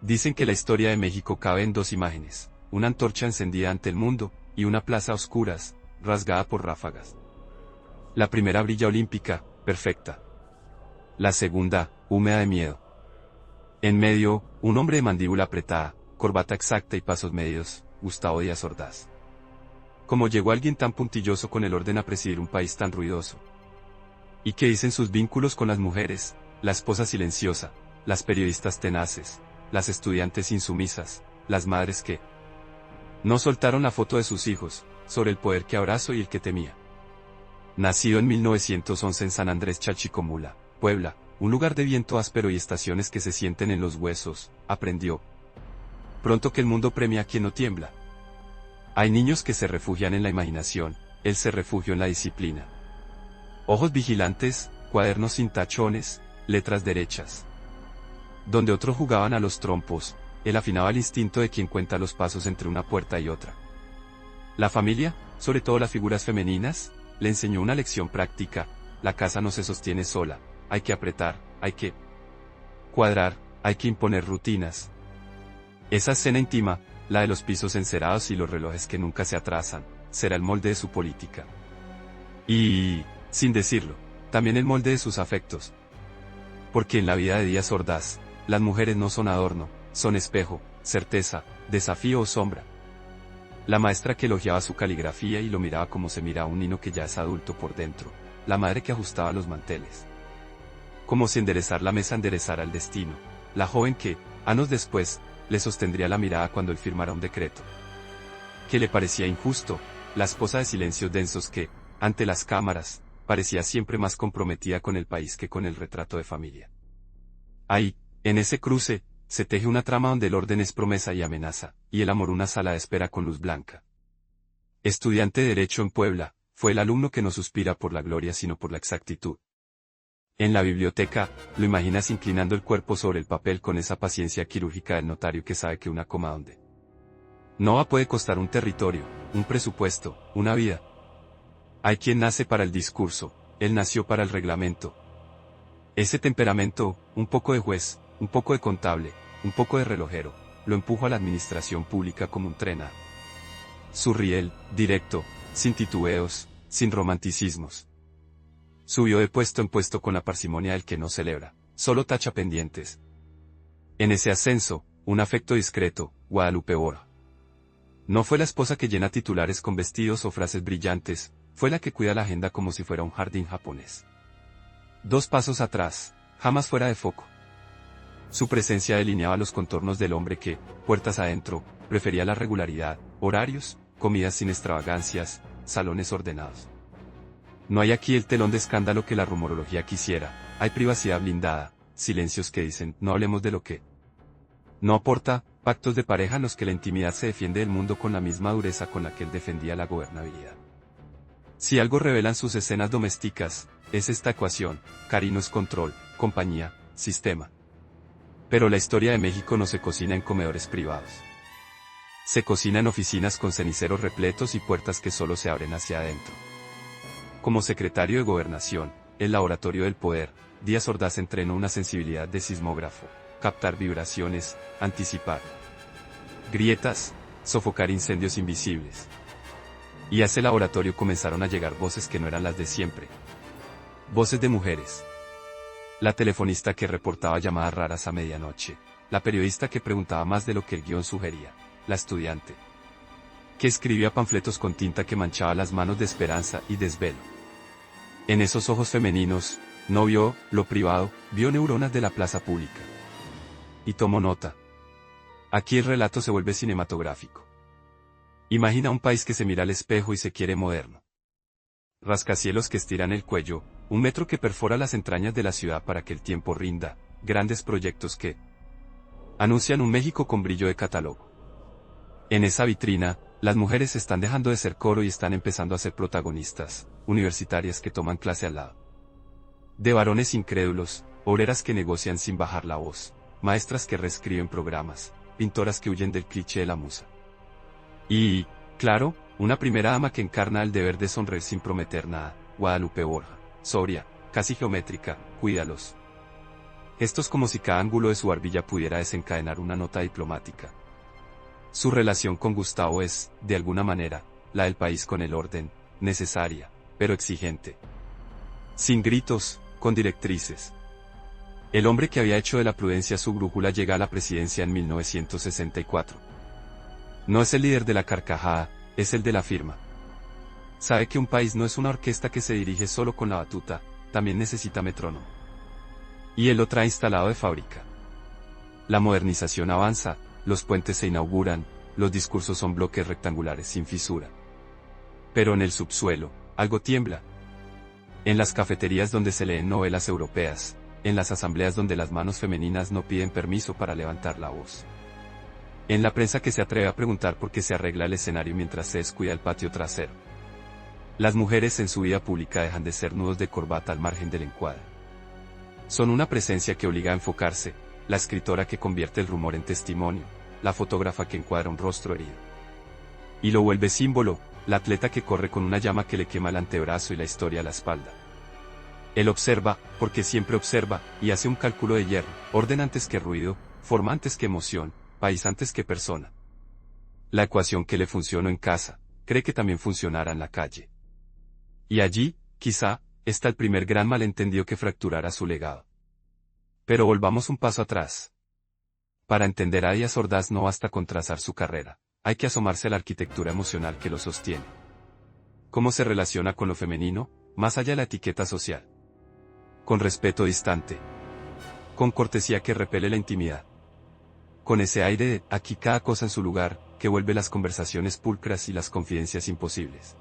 Dicen que la historia de México cabe en dos imágenes, una antorcha encendida ante el mundo, y una plaza a oscuras, rasgada por ráfagas. La primera brilla olímpica, perfecta. La segunda, húmeda de miedo. En medio, un hombre de mandíbula apretada, corbata exacta y pasos medios, Gustavo Díaz Ordaz. ¿Cómo llegó alguien tan puntilloso con el orden a presidir un país tan ruidoso? ¿Y qué dicen sus vínculos con las mujeres, la esposa silenciosa, las periodistas tenaces, las estudiantes insumisas, las madres que no soltaron la foto de sus hijos, sobre el poder que abrazó y el que temía? Nacido en 1911 en San Andrés Chalchicomula, Puebla, un lugar de viento áspero y estaciones que se sienten en los huesos, aprendió pronto que el mundo premia a quien no tiembla. Hay niños que se refugian en la imaginación, él se refugió en la disciplina. Ojos vigilantes, cuadernos sin tachones, letras derechas. Donde otros jugaban a los trompos, él afinaba el instinto de quien cuenta los pasos entre una puerta y otra. La familia, sobre todo las figuras femeninas, le enseñó una lección práctica: la casa no se sostiene sola, hay que apretar, hay que cuadrar, hay que imponer rutinas. Esa escena íntima, la de los pisos encerados y los relojes que nunca se atrasan, será el molde de su política. Y, sin decirlo, también el molde de sus afectos. Porque en la vida de Díaz Ordaz, las mujeres no son adorno, son espejo, certeza, desafío o sombra. La maestra que elogiaba su caligrafía y lo miraba como se mira a un niño que ya es adulto por dentro, la madre que ajustaba los manteles. Como si enderezar la mesa enderezara el destino, la joven que, años después, le sostendría la mirada cuando él firmara un decreto que le parecía injusto, la esposa de silencios densos que, ante las cámaras, parecía siempre más comprometida con el país que con el retrato de familia. Ahí, en ese cruce, se teje una trama donde el orden es promesa y amenaza, y el amor una sala de espera con luz blanca. Estudiante de Derecho en Puebla, fue el alumno que no suspira por la gloria sino por la exactitud. En la biblioteca, lo imaginas inclinando el cuerpo sobre el papel con esa paciencia quirúrgica del notario que sabe que una coma donde no va puede costar un territorio, un presupuesto, una vida. Hay quien nace para el discurso, él nació para el reglamento. Ese temperamento, un poco de juez, un poco de contable, un poco de relojero, lo empuja a la administración pública como un tren a su riel, directo, sin titubeos, sin romanticismos. Subió de puesto en puesto con la parsimonia del que no celebra, solo tacha pendientes. En ese ascenso, un afecto discreto, Guadalupe Borja. No fue la esposa que llena titulares con vestidos o frases brillantes, fue la que cuida la agenda como si fuera un jardín japonés. 2 pasos atrás, jamás fuera de foco. Su presencia delineaba los contornos del hombre que, puertas adentro, prefería la regularidad, horarios, comidas sin extravagancias, salones ordenados. No hay aquí el telón de escándalo que la rumorología quisiera, hay privacidad blindada, silencios que dicen, no hablemos de lo que no aporta, pactos de pareja en los que la intimidad se defiende del mundo con la misma dureza con la que él defendía la gobernabilidad. Si algo revelan sus escenas domésticas, es esta ecuación: cariño es control, compañía, sistema. Pero la historia de México no se cocina en comedores privados. Se cocina en oficinas con ceniceros repletos y puertas que solo se abren hacia adentro. Como secretario de Gobernación, el laboratorio del poder, Díaz Ordaz entrenó una sensibilidad de sismógrafo: captar vibraciones, anticipar grietas, sofocar incendios invisibles. Y a ese laboratorio comenzaron a llegar voces que no eran las de siempre. Voces de mujeres. La telefonista que reportaba llamadas raras a medianoche, la periodista que preguntaba más de lo que el guión sugería, la estudiante que escribía panfletos con tinta que manchaba las manos de esperanza y desvelo. En esos ojos femeninos, no vio lo privado, vio neuronas de la plaza pública. Y tomó nota. Aquí el relato se vuelve cinematográfico. Imagina un país que se mira al espejo y se quiere moderno. Rascacielos que estiran el cuello, un metro que perfora las entrañas de la ciudad para que el tiempo rinda, grandes proyectos que anuncian un México con brillo de catálogo. En esa vitrina, las mujeres están dejando de ser coro y están empezando a ser protagonistas, universitarias que toman clase al lado de varones incrédulos, obreras que negocian sin bajar la voz, maestras que reescriben programas, pintoras que huyen del cliché de la musa. Y, claro, una primera dama que encarna el deber de sonreír sin prometer nada, Guadalupe Borja, sobria, casi geométrica, cuídalos. Gestos como si cada ángulo de su barbilla pudiera desencadenar una nota diplomática. Su relación con Gustavo es, de alguna manera, la del país con el orden, necesaria, pero exigente. Sin gritos, con directrices. El hombre que había hecho de la prudencia su brújula llega a la presidencia en 1964. No es el líder de la carcajada, es el de la firma. Sabe que un país no es una orquesta que se dirige solo con la batuta, también necesita metrónomo. Y él lo trae instalado de fábrica. La modernización avanza, los puentes se inauguran, los discursos son bloques rectangulares sin fisura. Pero en el subsuelo, algo tiembla. En las cafeterías donde se leen novelas europeas, en las asambleas donde las manos femeninas no piden permiso para levantar la voz. En la prensa que se atreve a preguntar por qué se arregla el escenario mientras se descuida el patio trasero. Las mujeres en su vida pública dejan de ser nudos de corbata al margen del encuadre. Son una presencia que obliga a enfocarse, la escritora que convierte el rumor en testimonio, la fotógrafa que encuadra un rostro herido. Y lo vuelve símbolo, la atleta que corre con una llama que le quema el antebrazo y la historia a la espalda. Él observa, porque siempre observa, y hace un cálculo de hierro, orden antes que ruido, forma antes que emoción, país antes que persona. La ecuación que le funcionó en casa, cree que también funcionará en la calle. Y allí, quizá, está el primer gran malentendido que fracturará su legado. Pero volvamos un paso atrás. Para entender a Díaz Ordaz no basta con trazar su carrera, hay que asomarse a la arquitectura emocional que lo sostiene. ¿Cómo se relaciona con lo femenino, más allá de la etiqueta social? Con respeto distante. Con cortesía que repele la intimidad. Con ese aire de, aquí cada cosa en su lugar, que vuelve las conversaciones pulcras y las confidencias imposibles.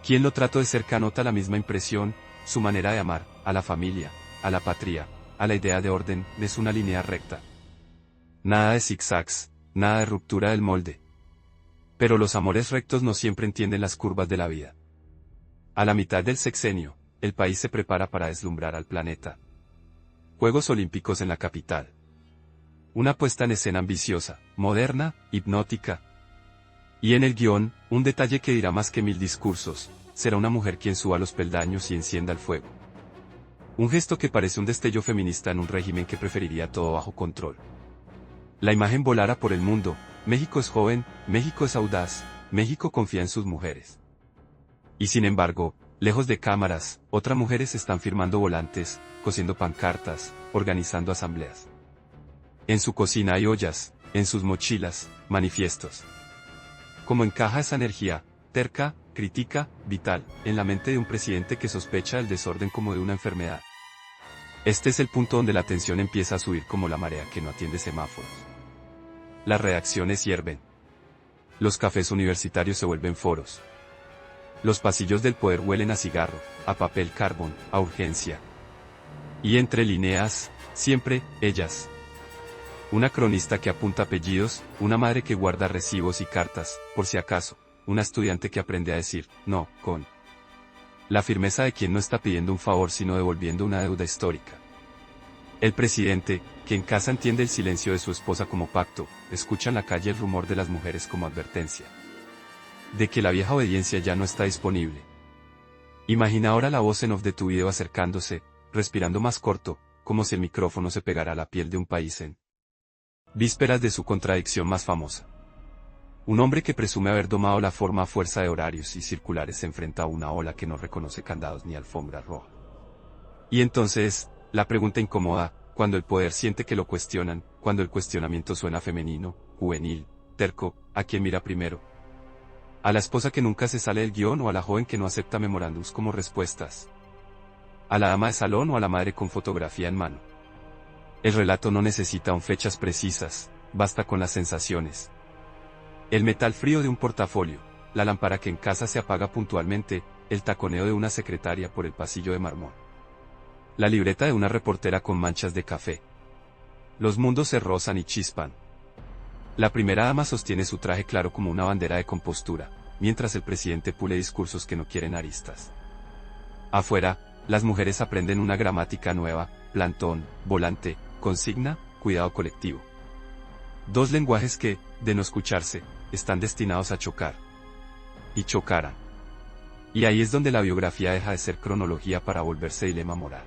Quien lo trató de cerca nota la misma impresión, su manera de amar, a la familia, a la patria, a la idea de orden, es una línea recta. Nada de zigzags, nada de ruptura del molde. Pero los amores rectos no siempre entienden las curvas de la vida. A la mitad del sexenio, el país se prepara para deslumbrar al planeta. Juegos Olímpicos en la capital. Una puesta en escena ambiciosa, moderna, hipnótica. Y en el guión, un detalle que dirá más que 1000 discursos, será una mujer quien suba los peldaños y encienda el fuego. Un gesto que parece un destello feminista en un régimen que preferiría todo bajo control. La imagen volará por el mundo, México es joven, México es audaz, México confía en sus mujeres. Y sin embargo, lejos de cámaras, otras mujeres están firmando volantes, cosiendo pancartas, organizando asambleas. En su cocina hay ollas, en sus mochilas, manifiestos. ¿Cómo encaja esa energía, terca, crítica, vital, en la mente de un presidente que sospecha del desorden como de una enfermedad? Este es el punto donde la tensión empieza a subir como la marea que no atiende semáforos. Las redacciones hierven. Los cafés universitarios se vuelven foros. Los pasillos del poder huelen a cigarro, a papel carbón, a urgencia. Y entre líneas, siempre, ellas. Una cronista que apunta apellidos, una madre que guarda recibos y cartas, por si acaso, una estudiante que aprende a decir, no, con la firmeza de quien no está pidiendo un favor sino devolviendo una deuda histórica. El presidente, que en casa entiende el silencio de su esposa como pacto, escucha en la calle el rumor de las mujeres como advertencia. De que la vieja obediencia ya no está disponible. Imagina ahora la voz en off de tu video acercándose, respirando más corto, como si el micrófono se pegara a la piel de un país en vísperas de su contradicción más famosa. Un hombre que presume haber domado la forma a fuerza de horarios y circulares se enfrenta a una ola que no reconoce candados ni alfombra roja. Y entonces, la pregunta incómoda, cuando el poder siente que lo cuestionan, cuando el cuestionamiento suena femenino, juvenil, terco, ¿a quién mira primero? ¿A la esposa que nunca se sale del guión o a la joven que no acepta memorándums como respuestas? ¿A la dama de salón o a la madre con fotografía en mano? El relato no necesita aún fechas precisas, basta con las sensaciones. El metal frío de un portafolio, la lámpara que en casa se apaga puntualmente, el taconeo de una secretaria por el pasillo de mármol. La libreta de una reportera con manchas de café. Los mundos se rozan y chispan. La primera dama sostiene su traje claro como una bandera de compostura, mientras el presidente pule discursos que no quieren aristas. Afuera, las mujeres aprenden una gramática nueva, plantón, volante, consigna, cuidado colectivo. Dos lenguajes que, de no escucharse, están destinados a chocar. Y chocarán. Y ahí es donde la biografía deja de ser cronología para volverse dilema moral.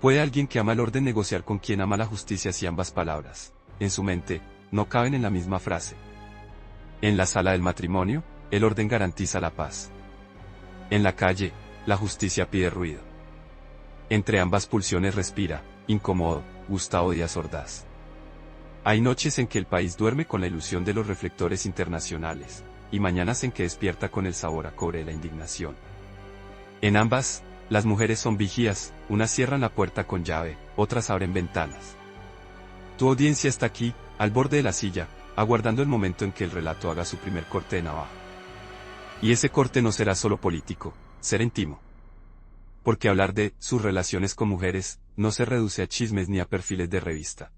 ¿Puede alguien que ama el orden negociar con quien ama la justicia si ambas palabras, en su mente, no caben en la misma frase? En la sala del matrimonio, el orden garantiza la paz. En la calle, la justicia pide ruido. Entre ambas pulsiones respira, incómodo, Gustavo Díaz Ordaz. Hay noches en que el país duerme con la ilusión de los reflectores internacionales, y mañanas en que despierta con el sabor a cobre de la indignación. En ambas, las mujeres son vigías, unas cierran la puerta con llave, otras abren ventanas. Tu audiencia está aquí, al borde de la silla, aguardando el momento en que el relato haga su primer corte de navaja. Y ese corte no será solo político, será íntimo. Porque hablar de sus relaciones con mujeres no se reduce a chismes ni a perfiles de revista.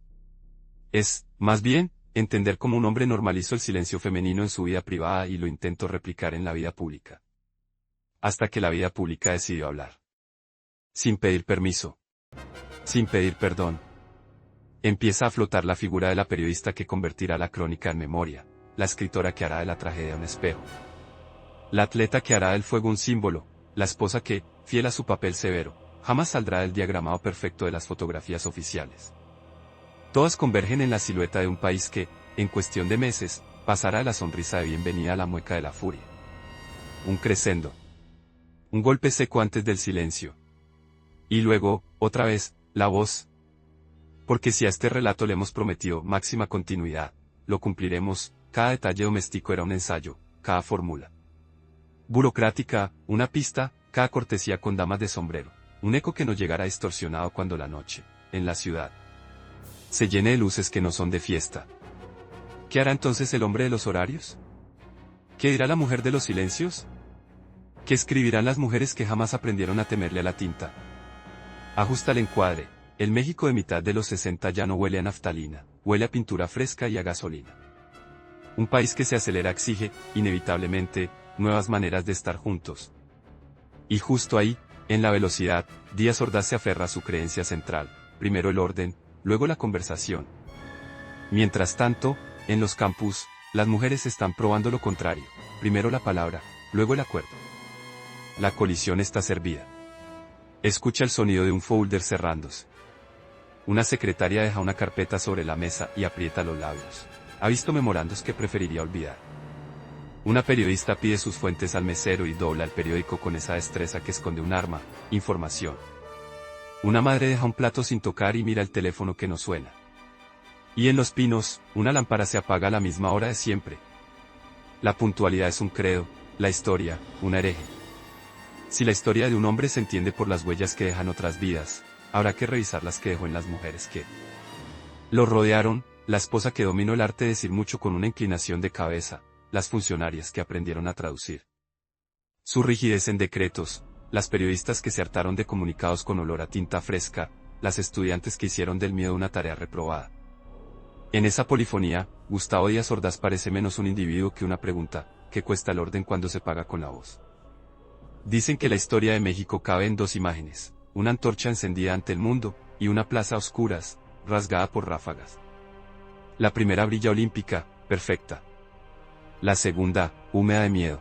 Es, más bien, entender cómo un hombre normalizó el silencio femenino en su vida privada y lo intentó replicar en la vida pública. Hasta que la vida pública decidió hablar. Sin pedir permiso. Sin pedir perdón. Empieza a flotar la figura de la periodista que convertirá la crónica en memoria, la escritora que hará de la tragedia un espejo. La atleta que hará del fuego un símbolo, la esposa que, fiel a su papel severo, jamás saldrá del diagramado perfecto de las fotografías oficiales. Todas convergen en la silueta de un país que, en cuestión de meses, pasará de la sonrisa de bienvenida a la mueca de la furia. Un crescendo. Un golpe seco antes del silencio. Y luego, otra vez, la voz. Porque si a este relato le hemos prometido máxima continuidad, lo cumpliremos. Cada detalle doméstico era un ensayo, cada fórmula burocrática, una pista, cada cortesía con damas de sombrero, un eco que nos llegará distorsionado cuando la noche, en la ciudad, se llene de luces que no son de fiesta. ¿Qué hará entonces el hombre de los horarios? ¿Qué dirá la mujer de los silencios? ¿Qué escribirán las mujeres que jamás aprendieron a temerle a la tinta? Ajusta el encuadre. El México de mitad de los 60 ya no huele a naftalina, huele a pintura fresca y a gasolina. Un país que se acelera exige, inevitablemente, nuevas maneras de estar juntos. Y justo ahí, en la velocidad, Díaz Ordaz se aferra a su creencia central, primero el orden, luego la conversación. Mientras tanto, en los campus, las mujeres están probando lo contrario, primero la palabra, luego el acuerdo. La colisión está servida. Escucha el sonido de un folder cerrándose. Una secretaria deja una carpeta sobre la mesa y aprieta los labios. Ha visto memorandos que preferiría olvidar. Una periodista pide sus fuentes al mesero y dobla el periódico con esa destreza que esconde un arma, información. Una madre deja un plato sin tocar y mira el teléfono que no suena. Y en Los Pinos, una lámpara se apaga a la misma hora de siempre. La puntualidad es un credo, la historia, una hereje. Si la historia de un hombre se entiende por las huellas que dejan otras vidas, habrá que revisar las que dejó en las mujeres que lo rodearon, la esposa que dominó el arte de decir mucho con una inclinación de cabeza, las funcionarias que aprendieron a traducir su rigidez en decretos, las periodistas que se hartaron de comunicados con olor a tinta fresca, las estudiantes que hicieron del miedo una tarea reprobada. En esa polifonía, Gustavo Díaz Ordaz parece menos un individuo que una pregunta, ¿qué cuesta el orden cuando se paga con la voz? Dicen que la historia de México cabe en dos imágenes, una antorcha encendida ante el mundo, y una plaza a oscuras, rasgada por ráfagas. La primera brilla olímpica, perfecta. La segunda, húmeda de miedo.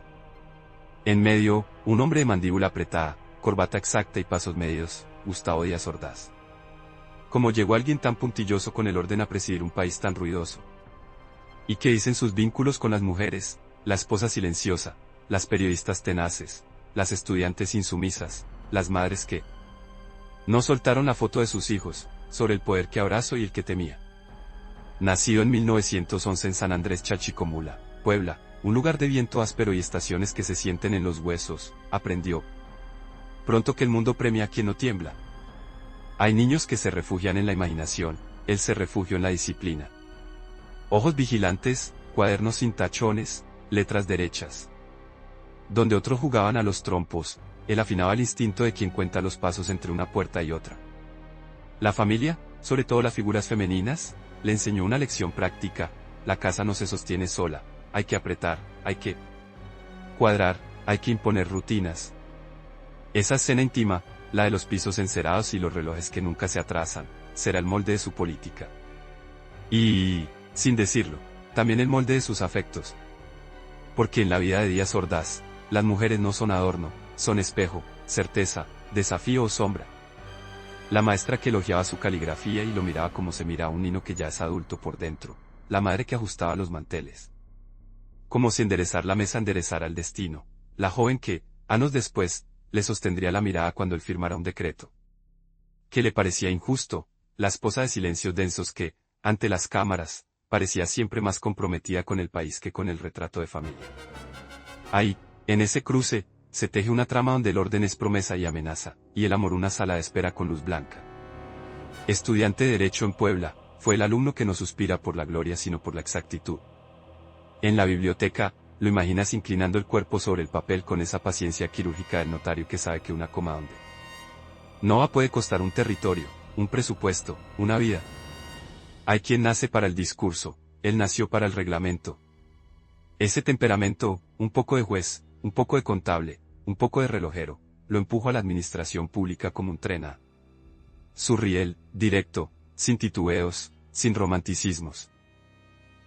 En medio, un hombre de mandíbula apretada, corbata exacta y pasos medios, Gustavo Díaz Ordaz. ¿Cómo llegó alguien tan puntilloso con el orden a presidir un país tan ruidoso? ¿Y qué dicen sus vínculos con las mujeres, la esposa silenciosa, las periodistas tenaces, las estudiantes insumisas, las madres que no soltaron la foto de sus hijos, sobre el poder que abrazo y el que temía? Nacido en 1911 en San Andrés Chachicomula, Puebla, un lugar de viento áspero y estaciones que se sienten en los huesos, aprendió pronto que el mundo premia a quien no tiembla. Hay niños que se refugian en la imaginación, él se refugió en la disciplina. Ojos vigilantes, cuadernos sin tachones, letras derechas. Donde otros jugaban a los trompos, él afinaba el instinto de quien cuenta los pasos entre una puerta y otra. La familia, sobre todo las figuras femeninas, le enseñó una lección práctica: la casa no se sostiene sola, hay que apretar, hay que cuadrar, hay que imponer rutinas. Esa escena íntima, la de los pisos encerados y los relojes que nunca se atrasan, será el molde de su política. Y, sin decirlo, también el molde de sus afectos. Porque en la vida de Díaz Ordaz, las mujeres no son adorno, son espejo, certeza, desafío o sombra. La maestra que elogiaba su caligrafía y lo miraba como se mira a un niño que ya es adulto por dentro. La madre que ajustaba los manteles. Como si enderezar la mesa enderezara el destino. La joven que, años después, le sostendría la mirada cuando él firmara un decreto. Que le parecía injusto, la esposa de silencios densos que, ante las cámaras, parecía siempre más comprometida con el país que con el retrato de familia. Ahí, en ese cruce, se teje una trama donde el orden es promesa y amenaza, y el amor una sala de espera con luz blanca. Estudiante de Derecho en Puebla, fue el alumno que no suspira por la gloria sino por la exactitud. En la biblioteca, lo imaginas inclinando el cuerpo sobre el papel con esa paciencia quirúrgica del notario que sabe que una coma donde no va puede costar un territorio, un presupuesto, una vida. Hay quien nace para el discurso, él nació para el reglamento. Ese temperamento, un poco de juez, un poco de contable, un poco de relojero, lo empujó a la administración pública como un tren a su riel, directo, sin titubeos, sin romanticismos.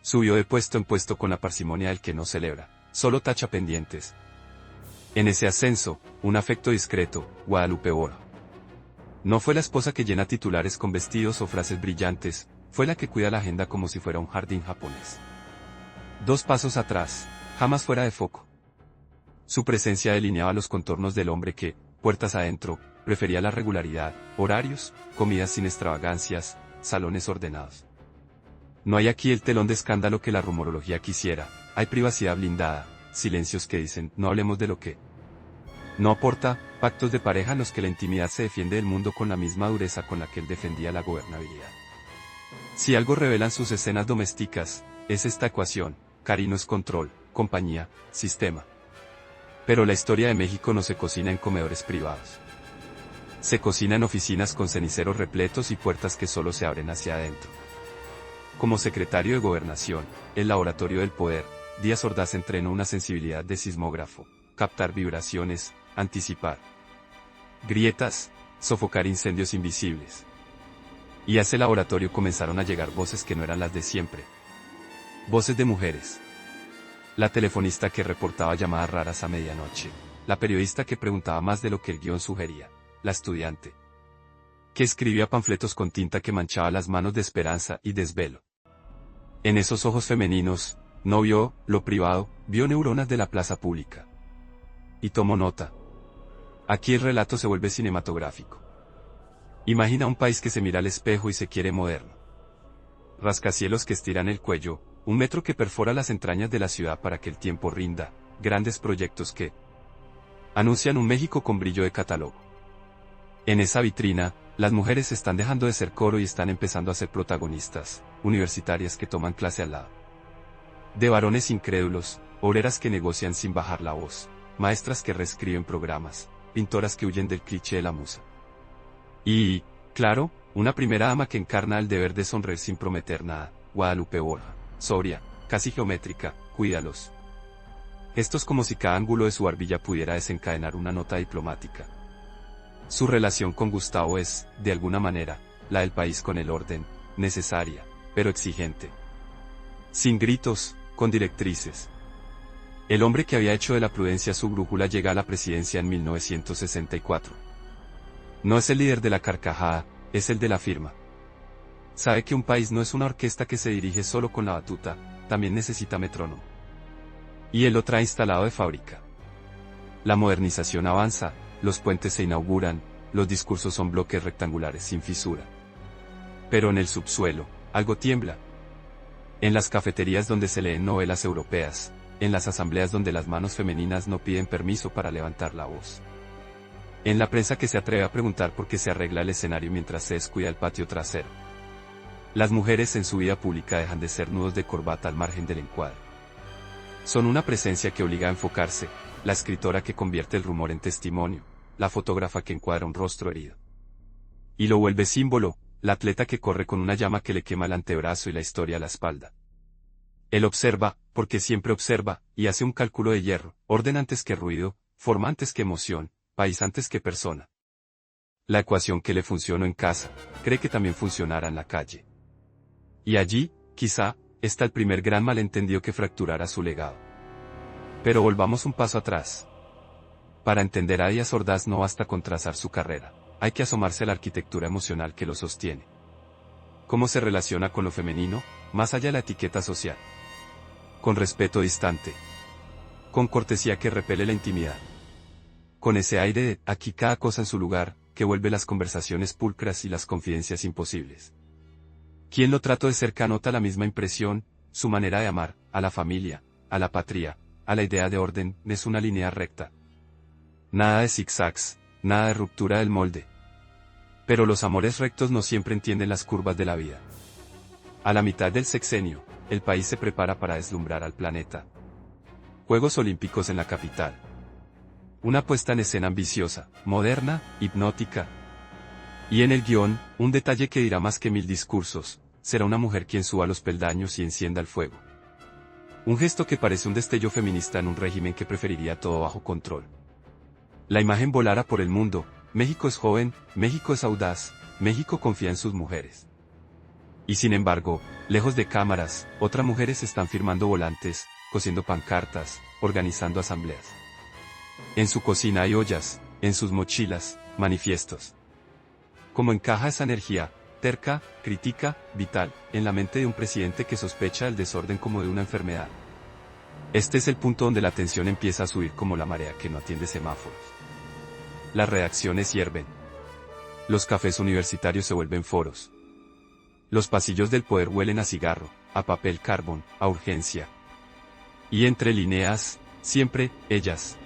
Subió de puesto en puesto con la parsimonia del que no celebra, solo tacha pendientes. En ese ascenso, un afecto discreto, Guadalupe Borja. No fue la esposa que llena titulares con vestidos o frases brillantes, fue la que cuida la agenda como si fuera un jardín japonés. 2 pasos atrás, jamás fuera de foco. Su presencia delineaba los contornos del hombre que, puertas adentro, prefería la regularidad, horarios, comidas sin extravagancias, salones ordenados. No hay aquí el telón de escándalo que la rumorología quisiera, hay privacidad blindada, silencios que dicen, no hablemos de lo que no aporta, pactos de pareja en los que la intimidad se defiende del mundo con la misma dureza con la que él defendía la gobernabilidad. Si algo revelan sus escenas domésticas, es esta ecuación, cariño es control, compañía, sistema. Pero la historia de México no se cocina en comedores privados. Se cocina en oficinas con ceniceros repletos y puertas que solo se abren hacia adentro. Como secretario de Gobernación, el laboratorio del poder, Díaz Ordaz entrenó una sensibilidad de sismógrafo, captar vibraciones, anticipar grietas, sofocar incendios invisibles. Y a ese laboratorio comenzaron a llegar voces que no eran las de siempre. Voces de mujeres. La telefonista que reportaba llamadas raras a medianoche. La periodista que preguntaba más de lo que el guión sugería. La estudiante que escribía panfletos con tinta que manchaba las manos de esperanza y desvelo. En esos ojos femeninos, no vio lo privado, vio neuronas de la plaza pública. Y tomó nota. Aquí el relato se vuelve cinematográfico. Imagina un país que se mira al espejo y se quiere moderno. Rascacielos que estiran el cuello, un metro que perfora las entrañas de la ciudad para que el tiempo rinda, grandes proyectos que anuncian un México con brillo de catálogo. En esa vitrina, las mujeres están dejando de ser coro y están empezando a ser protagonistas, universitarias que toman clase al lado de varones incrédulos, obreras que negocian sin bajar la voz, maestras que reescriben programas, pintoras que huyen del cliché de la musa. Y, claro, una primera dama que encarna el deber de sonreír sin prometer nada, Guadalupe Borja, sobria, casi geométrica, cuídalos. Gestos como si cada ángulo de su barbilla pudiera desencadenar una nota diplomática. Su relación con Gustavo es, de alguna manera, la del país con el orden, necesaria, pero exigente. Sin gritos, con directrices. El hombre que había hecho de la prudencia su brújula llega a la presidencia en 1964. No es el líder de la carcajada, es el de la firma. Sabe que un país no es una orquesta que se dirige solo con la batuta, también necesita metrónomo. Y él lo trae instalado de fábrica. La modernización avanza, los puentes se inauguran, los discursos son bloques rectangulares sin fisura. Pero en el subsuelo, algo tiembla. En las cafeterías donde se leen novelas europeas, en las asambleas donde las manos femeninas no piden permiso para levantar la voz. En la prensa que se atreve a preguntar por qué se arregla el escenario mientras se descuida el patio trasero. Las mujeres en su vida pública dejan de ser nudos de corbata al margen del encuadre. Son una presencia que obliga a enfocarse, la escritora que convierte el rumor en testimonio, la fotógrafa que encuadra un rostro herido. Y lo vuelve símbolo, la atleta que corre con una llama que le quema el antebrazo y la historia a la espalda. Él observa, porque siempre observa, y hace un cálculo de hierro, orden antes que ruido, forma antes que emoción, país antes que persona. La ecuación que le funcionó en casa, cree que también funcionará en la calle. Y allí, quizá, está el primer gran malentendido que fracturará su legado. Pero volvamos un paso atrás. Para entender a Díaz Ordaz no basta con trazar su carrera. hay que asomarse a la arquitectura emocional que lo sostiene. ¿Cómo se relaciona con lo femenino, más allá de la etiqueta social? Con respeto distante. Con cortesía que repele la intimidad. Con ese aire de, aquí cada cosa en su lugar, que vuelve las conversaciones pulcras y las confidencias imposibles. Quien lo trato de cerca nota la misma impresión, su manera de amar, a la familia, a la patria, a la idea de orden, es una línea recta. Nada de zigzags, nada de ruptura del molde. Pero los amores rectos no siempre entienden las curvas de la vida. A la mitad del sexenio, el país se prepara para deslumbrar al planeta. Juegos Olímpicos en la capital. Una puesta en escena ambiciosa, moderna, hipnótica. Y en el guión, un detalle que dirá más que 1000 discursos, será una mujer quien suba los peldaños y encienda el fuego. Un gesto que parece un destello feminista en un régimen que preferiría todo bajo control. La imagen volará por el mundo, México es joven, México es audaz, México confía en sus mujeres. Y sin embargo, lejos de cámaras, otras mujeres están firmando volantes, cosiendo pancartas, organizando asambleas. En su cocina hay ollas, en sus mochilas, manifiestos. ¿Cómo encaja esa energía, terca, crítica, vital, en la mente de un presidente que sospecha del desorden como de una enfermedad? Este es el punto donde la tensión empieza a subir como la marea que no atiende semáforos. Las redacciones hierven. Los cafés universitarios se vuelven foros. Los pasillos del poder huelen a cigarro, a papel carbón, a urgencia. Y entre líneas, siempre, ellas.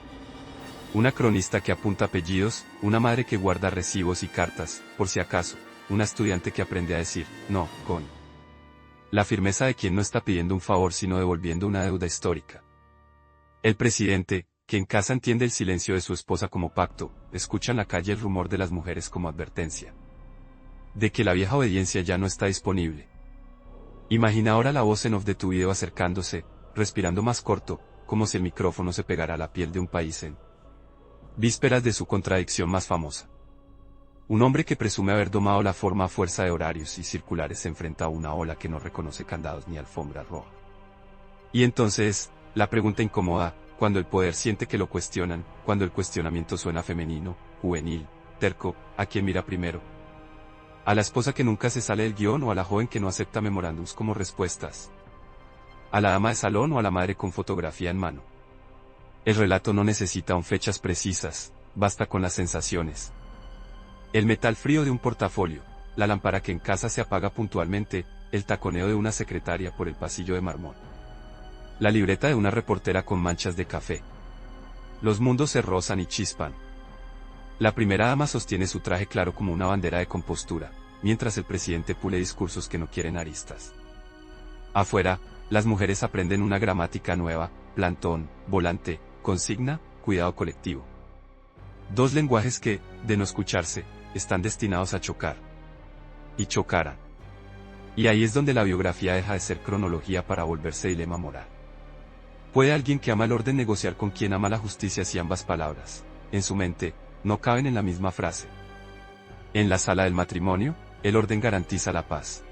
Una cronista que apunta apellidos, una madre que guarda recibos y cartas, por si acaso, una estudiante que aprende a decir, no, con la firmeza de quien no está pidiendo un favor sino devolviendo una deuda histórica. El presidente, que en casa entiende el silencio de su esposa como pacto, escucha en la calle el rumor de las mujeres como advertencia. De que la vieja obediencia ya no está disponible. Imagina ahora la voz en off de tu video acercándose, respirando más corto, como si el micrófono se pegara a la piel de un país en vísperas de su contradicción más famosa. Un hombre que presume haber domado la forma a fuerza de horarios y circulares se enfrenta a una ola que no reconoce candados ni alfombra roja. Y entonces, la pregunta incómoda, cuando el poder siente que lo cuestionan, cuando el cuestionamiento suena femenino, juvenil, terco, ¿a quién mira primero? ¿A la esposa que nunca se sale del guión o a la joven que no acepta memorándums como respuestas? ¿A la dama de salón o a la madre con fotografía en mano? El relato no necesita aún fechas precisas, basta con las sensaciones. El metal frío de un portafolio, la lámpara que en casa se apaga puntualmente, el taconeo de una secretaria por el pasillo de mármol. La libreta de una reportera con manchas de café. Los mundos se rozan y chispan. La primera dama sostiene su traje claro como una bandera de compostura, mientras el presidente pule discursos que no quieren aristas. Afuera, las mujeres aprenden una gramática nueva, plantón, volante, consigna, cuidado colectivo. Dos lenguajes que, de no escucharse, están destinados a chocar. Y chocarán. Y ahí es donde la biografía deja de ser cronología para volverse dilema moral. ¿Puede alguien que ama el orden negociar con quien ama la justicia si ambas palabras, en su mente, no caben en la misma frase? En la sala del matrimonio, el orden garantiza la paz.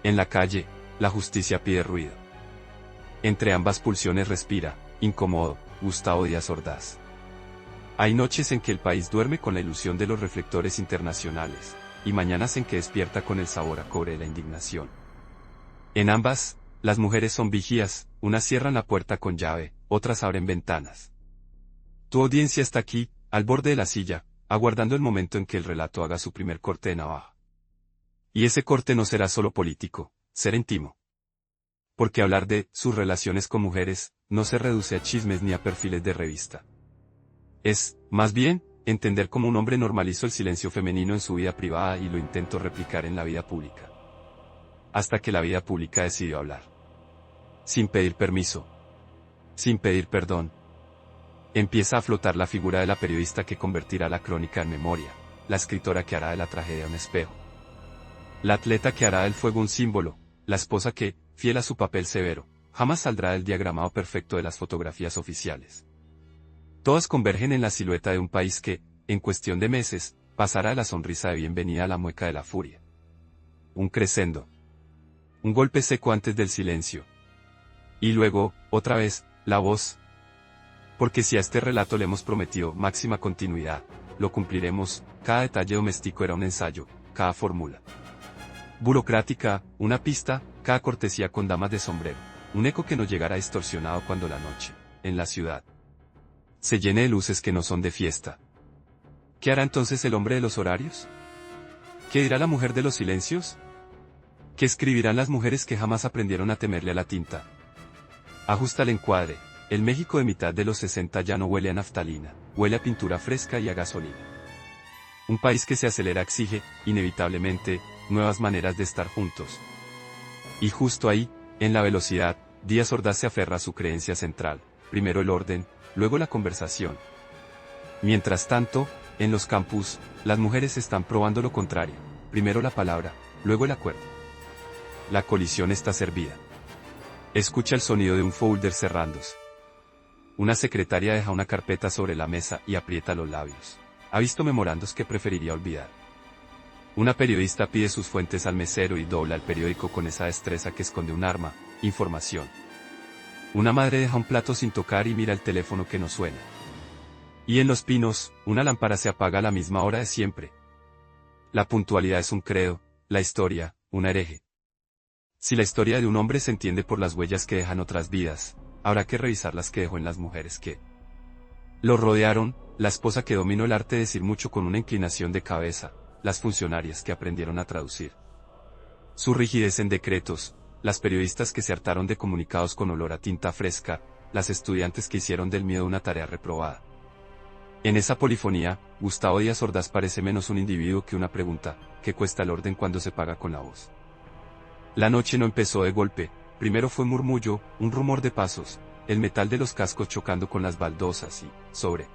En la calle, la justicia pide ruido. Entre ambas pulsiones respira, incómodo, Gustavo Díaz Ordaz. Hay noches en que el país duerme con la ilusión de los reflectores internacionales, y mañanas en que despierta con el sabor a cobre de la indignación. En ambas, las mujeres son vigías, unas cierran la puerta con llave, otras abren ventanas. Tu audiencia está aquí, al borde de la silla, aguardando el momento en que el relato haga su primer corte de navaja. Y ese corte no será solo político, será íntimo. Porque hablar de sus relaciones con mujeres no se reduce a chismes ni a perfiles de revista. Es, más bien, entender cómo un hombre normalizó el silencio femenino en su vida privada y lo intentó replicar en la vida pública. Hasta que la vida pública decidió hablar. Sin pedir permiso. Sin pedir perdón. Empieza a flotar la figura de la periodista que convertirá la crónica en memoria, la escritora que hará de la tragedia un espejo. La atleta que hará del fuego un símbolo, la esposa que, fiel a su papel severo, jamás saldrá del diagramado perfecto de las fotografías oficiales. Todas convergen en la silueta de un país que, en cuestión de meses, pasará de la sonrisa de bienvenida a la mueca de la furia. Un crescendo. Un golpe seco antes del silencio. Y luego, otra vez, la voz. Porque si a este relato le hemos prometido máxima continuidad, lo cumpliremos, cada detalle doméstico era un ensayo, cada fórmula burocrática, una pista, cada cortesía con damas de sombrero, un eco que no llegara distorsionado cuando la noche, en la ciudad, se llene de luces que no son de fiesta. ¿Qué hará entonces el hombre de los horarios? ¿Qué dirá la mujer de los silencios? ¿Qué escribirán las mujeres que jamás aprendieron a temerle a la tinta? Ajusta el encuadre. El México de mitad de los 60 ya no huele a naftalina, huele a pintura fresca y a gasolina. Un país que se acelera exige, inevitablemente, nuevas maneras de estar juntos. Y justo ahí, en la velocidad, Díaz Ordaz se aferra a su creencia central, primero el orden, luego la conversación. Mientras tanto, en los campus, las mujeres están probando lo contrario, primero la palabra, luego el acuerdo. La colisión está servida. Escucha el sonido de un folder cerrándose. Una secretaria deja una carpeta sobre la mesa y aprieta los labios. Ha visto memorandos que preferiría olvidar. Una periodista pide sus fuentes al mesero y dobla el periódico con esa destreza que esconde un arma, información. Una madre deja un plato sin tocar y mira el teléfono que no suena. Y en Los Pinos, una lámpara se apaga a la misma hora de siempre. La puntualidad es un credo, la historia, un hereje. Si la historia de un hombre se entiende por las huellas que dejan otras vidas, habrá que revisar las que dejó en las mujeres que lo rodearon, la esposa que dominó el arte de decir mucho con una inclinación de cabeza, las funcionarias que aprendieron a traducir su rigidez en decretos, las periodistas que se hartaron de comunicados con olor a tinta fresca, las estudiantes que hicieron del miedo una tarea reprobada. En esa polifonía, Gustavo Díaz Ordaz parece menos un individuo que una pregunta, ¿qué cuesta el orden cuando se paga con la voz? La noche no empezó de golpe, primero fue murmullo, un rumor de pasos, el metal de los cascos chocando con las baldosas y, sobre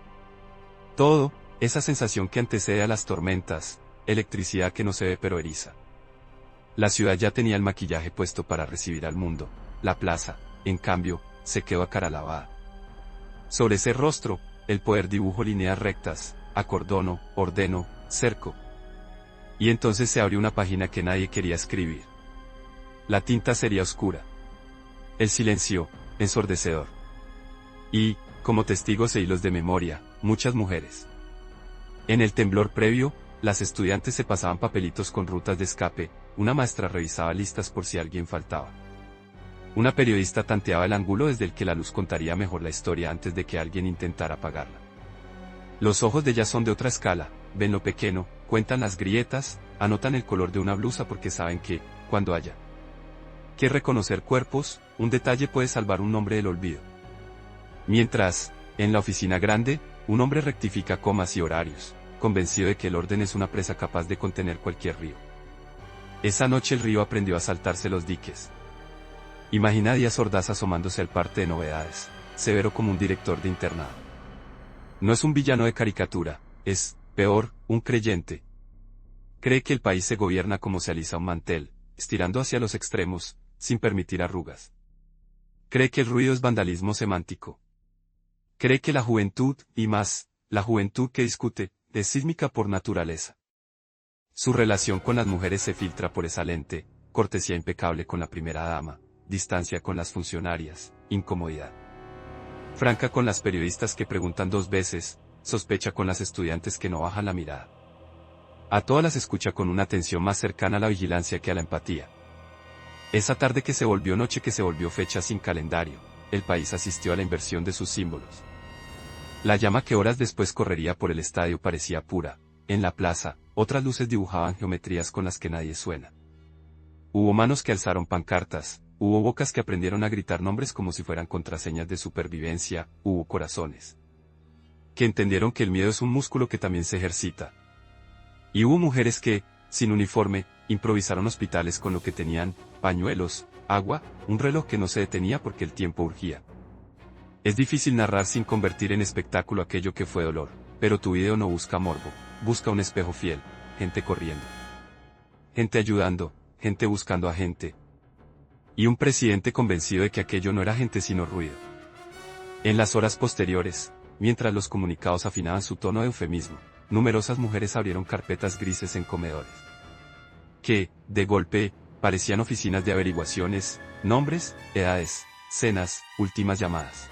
todo, esa sensación que antecede a las tormentas, electricidad que no se ve pero eriza. La ciudad ya tenía el maquillaje puesto para recibir al mundo, la plaza, en cambio, se quedó a cara lavada. Sobre ese rostro, el poder dibujo líneas rectas, acordono, ordeno, cerco. Y entonces se abrió una página que nadie quería escribir. La tinta sería oscura. El silencio, ensordecedor. Y, como testigos e hilos de memoria, muchas mujeres. En el temblor previo, las estudiantes se pasaban papelitos con rutas de escape, una maestra revisaba listas por si alguien faltaba. Una periodista tanteaba el ángulo desde el que la luz contaría mejor la historia antes de que alguien intentara apagarla. Los ojos de ella son de otra escala, ven lo pequeño, cuentan las grietas, anotan el color de una blusa porque saben que, cuando haya que reconocer cuerpos, un detalle puede salvar un nombre del olvido. Mientras, en la oficina grande, un hombre rectifica comas y horarios, convencido de que el orden es una presa capaz de contener cualquier río. Esa noche el río aprendió a saltarse los diques. Imagina a Díaz Ordaz asomándose al parte de novedades, severo como un director de internado. No es un villano de caricatura, es, peor, un creyente. Cree que el país se gobierna como se alisa un mantel, estirando hacia los extremos, sin permitir arrugas. Cree que el ruido es vandalismo semántico. Cree que la juventud, y más, la juventud que discute, es sísmica por naturaleza. Su relación con las mujeres se filtra por esa lente, cortesía impecable con la primera dama, distancia con las funcionarias, incomodidad franca con las periodistas que preguntan 2 veces, sospecha con las estudiantes que no bajan la mirada. A todas las escucha con una atención más cercana a la vigilancia que a la empatía. Esa tarde que se volvió noche que se volvió fecha sin calendario, el país asistió a la inversión de sus símbolos. La llama que horas después correría por el estadio parecía pura, en la plaza, otras luces dibujaban geometrías con las que nadie suena. Hubo manos que alzaron pancartas, hubo bocas que aprendieron a gritar nombres como si fueran contraseñas de supervivencia, hubo corazones que entendieron que el miedo es un músculo que también se ejercita. Y hubo mujeres que, sin uniforme, improvisaron hospitales con lo que tenían, pañuelos, agua, un reloj que no se detenía porque el tiempo urgía. Es difícil narrar sin convertir en espectáculo aquello que fue dolor, pero tu video no busca morbo, busca un espejo fiel, gente corriendo. Gente ayudando, gente buscando a gente. Y un presidente convencido de que aquello no era gente sino ruido. En las horas posteriores, mientras los comunicados afinaban su tono de eufemismo, numerosas mujeres abrieron carpetas grises en comedores. Que, de golpe, parecían oficinas de averiguaciones, nombres, edades, cenas, últimas llamadas.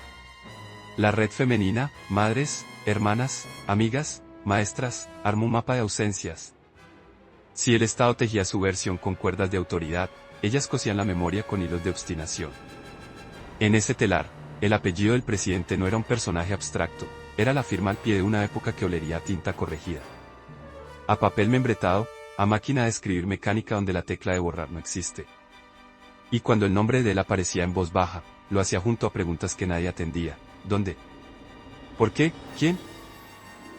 La red femenina, madres, hermanas, amigas, maestras, armó un mapa de ausencias. Si el Estado tejía su versión con cuerdas de autoridad, ellas cosían la memoria con hilos de obstinación. En ese telar, el apellido del presidente no era un personaje abstracto, era la firma al pie de una época que olería a tinta corregida. A papel membretado, a máquina de escribir mecánica donde la tecla de borrar no existe. Y cuando el nombre de él aparecía en voz baja, lo hacía junto a preguntas que nadie atendía. ¿Dónde? ¿Por qué? ¿Quién?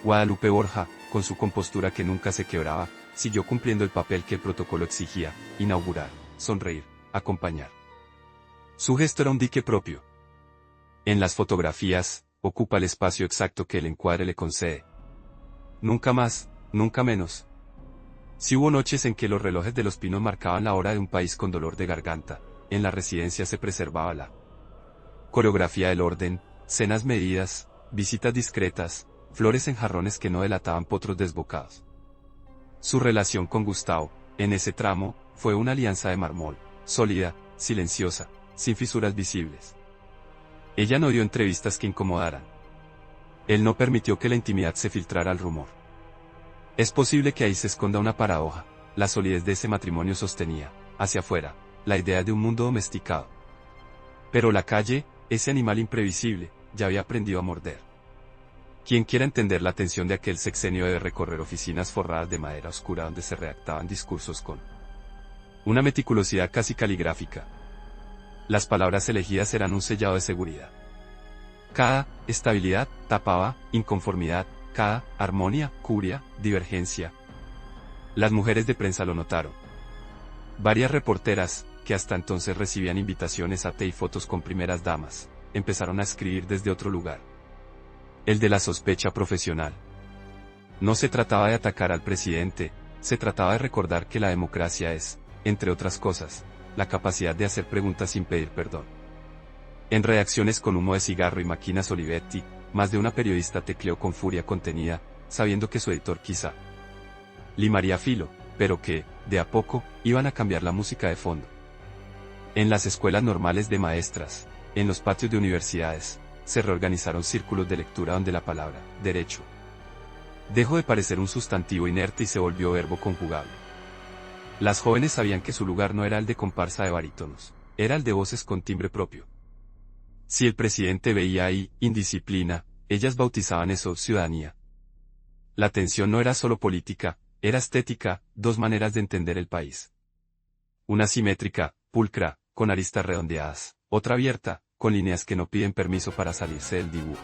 Guadalupe Borja, con su compostura que nunca se quebraba, siguió cumpliendo el papel que el protocolo exigía: inaugurar, sonreír, acompañar. Su gesto era un dique propio. En las fotografías, ocupa el espacio exacto que el encuadre le concede. Nunca más, nunca menos. Si hubo noches en que los relojes de los pinos marcaban la hora de un país con dolor de garganta, en la residencia se preservaba la coreografía del orden, cenas medidas, visitas discretas, flores en jarrones que no delataban potros desbocados. Su relación con Gustavo, en ese tramo, fue una alianza de mármol, sólida, silenciosa, sin fisuras visibles. Ella no dio entrevistas que incomodaran. Él no permitió que la intimidad se filtrara al rumor. Es posible que ahí se esconda una paradoja: la solidez de ese matrimonio sostenía, hacia afuera, la idea de un mundo domesticado. Pero la calle, ese animal imprevisible, ya había aprendido a morder. Quien quiera entender la tensión de aquel sexenio debe recorrer oficinas forradas de madera oscura donde se redactaban discursos con una meticulosidad casi caligráfica. Las palabras elegidas eran un sellado de seguridad. Cada estabilidad tapaba inconformidad, cada armonía cubría divergencia. Las mujeres de prensa lo notaron. Varias reporteras, que hasta entonces recibían invitaciones a té y fotos con primeras damas, empezaron a escribir desde otro lugar: el de la sospecha profesional. No se trataba de atacar al presidente, se trataba de recordar que la democracia es, entre otras cosas, la capacidad de hacer preguntas sin pedir perdón. En redacciones con humo de cigarro y máquinas Olivetti, más de una periodista tecleó con furia contenida, sabiendo que su editor quizá limaría filo, pero que, de a poco, iban a cambiar la música de fondo. En las escuelas normales de maestras, en los patios de universidades, se reorganizaron círculos de lectura donde la palabra derecho dejó de parecer un sustantivo inerte y se volvió verbo conjugable. Las jóvenes sabían que su lugar no era el de comparsa de barítonos, era el de voces con timbre propio. Si el presidente veía ahí indisciplina, ellas bautizaban eso ciudadanía. La tensión no era solo política, era estética, dos maneras de entender el país. Una simétrica, pulcra, con aristas redondeadas, otra abierta, con líneas que no piden permiso para salirse del dibujo.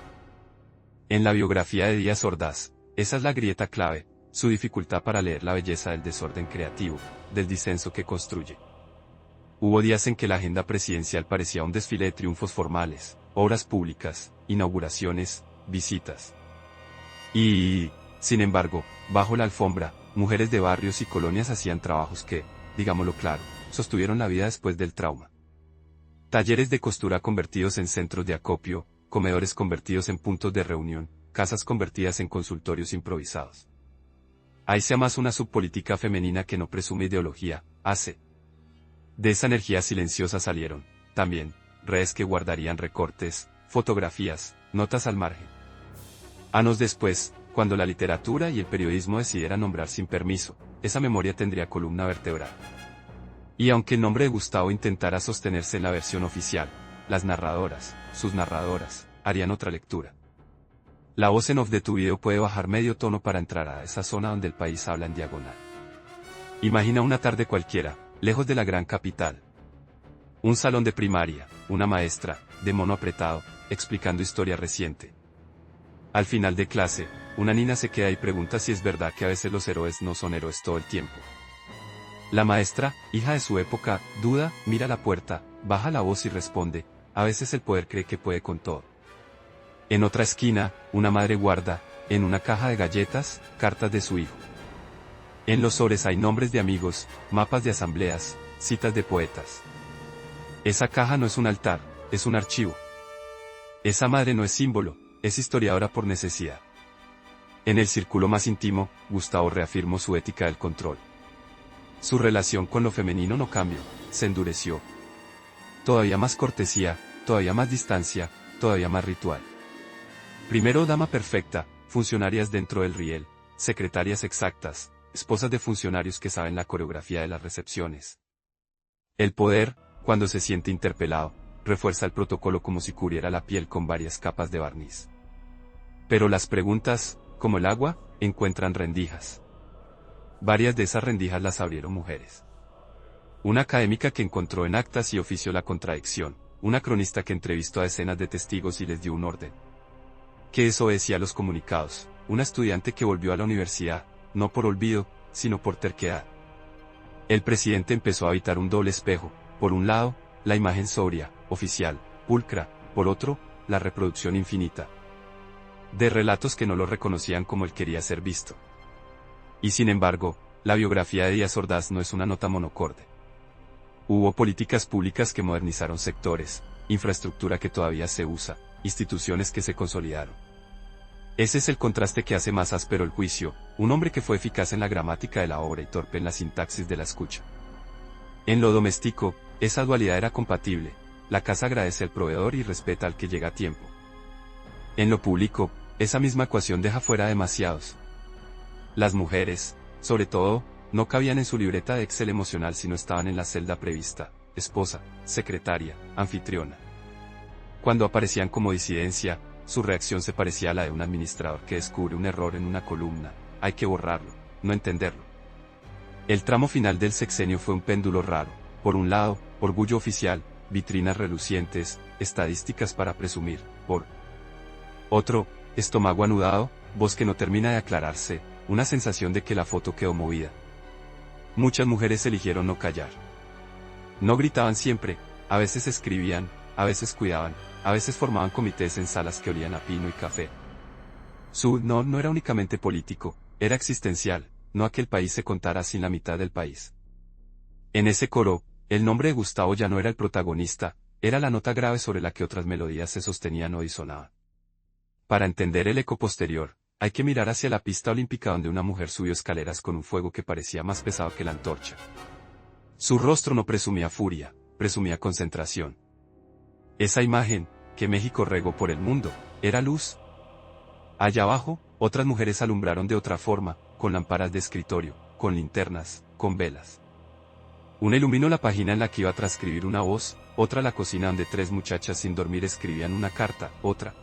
En la biografía de Díaz Ordaz, esa es la grieta clave, su dificultad para leer la belleza del desorden creativo, del disenso que construye. Hubo días en que la agenda presidencial parecía un desfile de triunfos formales, obras públicas, inauguraciones, visitas. Y, sin embargo, bajo la alfombra, mujeres de barrios y colonias hacían trabajos que, digámoslo claro, sostuvieron la vida después del trauma. Talleres de costura convertidos en centros de acopio, comedores convertidos en puntos de reunión, casas convertidas en consultorios improvisados. Hay sea más una subpolítica femenina que no presume ideología, hace. De esa energía silenciosa salieron, también, redes que guardarían recortes, fotografías, notas al margen. Años después, cuando la literatura y el periodismo decidieran nombrar sin permiso, esa memoria tendría columna vertebral. Y aunque el nombre de Gustavo intentara sostenerse en la versión oficial, las narradoras, sus narradoras, harían otra lectura. La voz en off de tu video puede bajar medio tono para entrar a esa zona donde el país habla en diagonal. Imagina una tarde cualquiera, lejos de la gran capital. Un salón de primaria, una maestra, de mono apretado, explicando historia reciente. Al final de clase, una niña se queda y pregunta si es verdad que a veces los héroes no son héroes todo el tiempo. La maestra, hija de su época, duda, mira la puerta, baja la voz y responde: a veces el poder cree que puede con todo. En otra esquina, una madre guarda, en una caja de galletas, cartas de su hijo. En los sobres hay nombres de amigos, mapas de asambleas, citas de poetas. Esa caja no es un altar, es un archivo. Esa madre no es símbolo, es historiadora por necesidad. En el círculo más íntimo, Gustavo reafirmó su ética del control. Su relación con lo femenino no cambió, se endureció. Todavía más cortesía, todavía más distancia, todavía más ritual. Primero dama perfecta, funcionarias dentro del riel, secretarias exactas, esposas de funcionarios que saben la coreografía de las recepciones. El poder, cuando se siente interpelado, refuerza el protocolo como si cubriera la piel con varias capas de barniz. Pero las preguntas, como el agua, encuentran rendijas. Varias de esas rendijas las abrieron mujeres. Una académica que encontró en actas y oficio la contradicción, una cronista que entrevistó a decenas de testigos y les dio un orden. Que desobedecía los comunicados, una estudiante que volvió a la universidad, no por olvido, sino por terquedad. El presidente empezó a habitar un doble espejo, por un lado, la imagen sobria, oficial, pulcra, por otro, la reproducción infinita de relatos que no lo reconocían como él quería ser visto. Y sin embargo, la biografía de Díaz Ordaz no es una nota monocorde. Hubo políticas públicas que modernizaron sectores, infraestructura que todavía se usa, instituciones que se consolidaron. Ese es el contraste que hace más áspero el juicio, un hombre que fue eficaz en la gramática de la obra y torpe en la sintaxis de la escucha. En lo doméstico, esa dualidad era compatible, la casa agradece al proveedor y respeta al que llega a tiempo. En lo público, esa misma ecuación deja fuera a demasiados. Las mujeres, sobre todo, no cabían en su libreta de Excel emocional si no estaban en la celda prevista, esposa, secretaria, anfitriona. Cuando aparecían como disidencia, su reacción se parecía a la de un administrador que descubre un error en una columna, hay que borrarlo, no entenderlo. El tramo final del sexenio fue un péndulo raro, por un lado, orgullo oficial, vitrinas relucientes, estadísticas para presumir, por otro, estómago anudado, voz que no termina de aclararse, una sensación de que la foto quedó movida. Muchas mujeres eligieron no callar. No gritaban siempre, a veces escribían, a veces cuidaban, a veces formaban comités en salas que olían a pino y café. Su no era únicamente político, era existencial, no a que el país se contara sin la mitad del país. En ese coro, el nombre de Gustavo ya no era el protagonista, era la nota grave sobre la que otras melodías se sostenían o disonaban. Para entender el eco posterior, hay que mirar hacia la pista olímpica donde una mujer subió escaleras con un fuego que parecía más pesado que la antorcha. Su rostro no presumía furia, presumía concentración. Esa imagen, que México regó por el mundo, era luz. Allá abajo, otras mujeres alumbraron de otra forma, con lámparas de escritorio, con linternas, con velas. Una iluminó la página en la que iba a transcribir una voz, otra la cocina donde 3 muchachas sin dormir escribían una carta, otra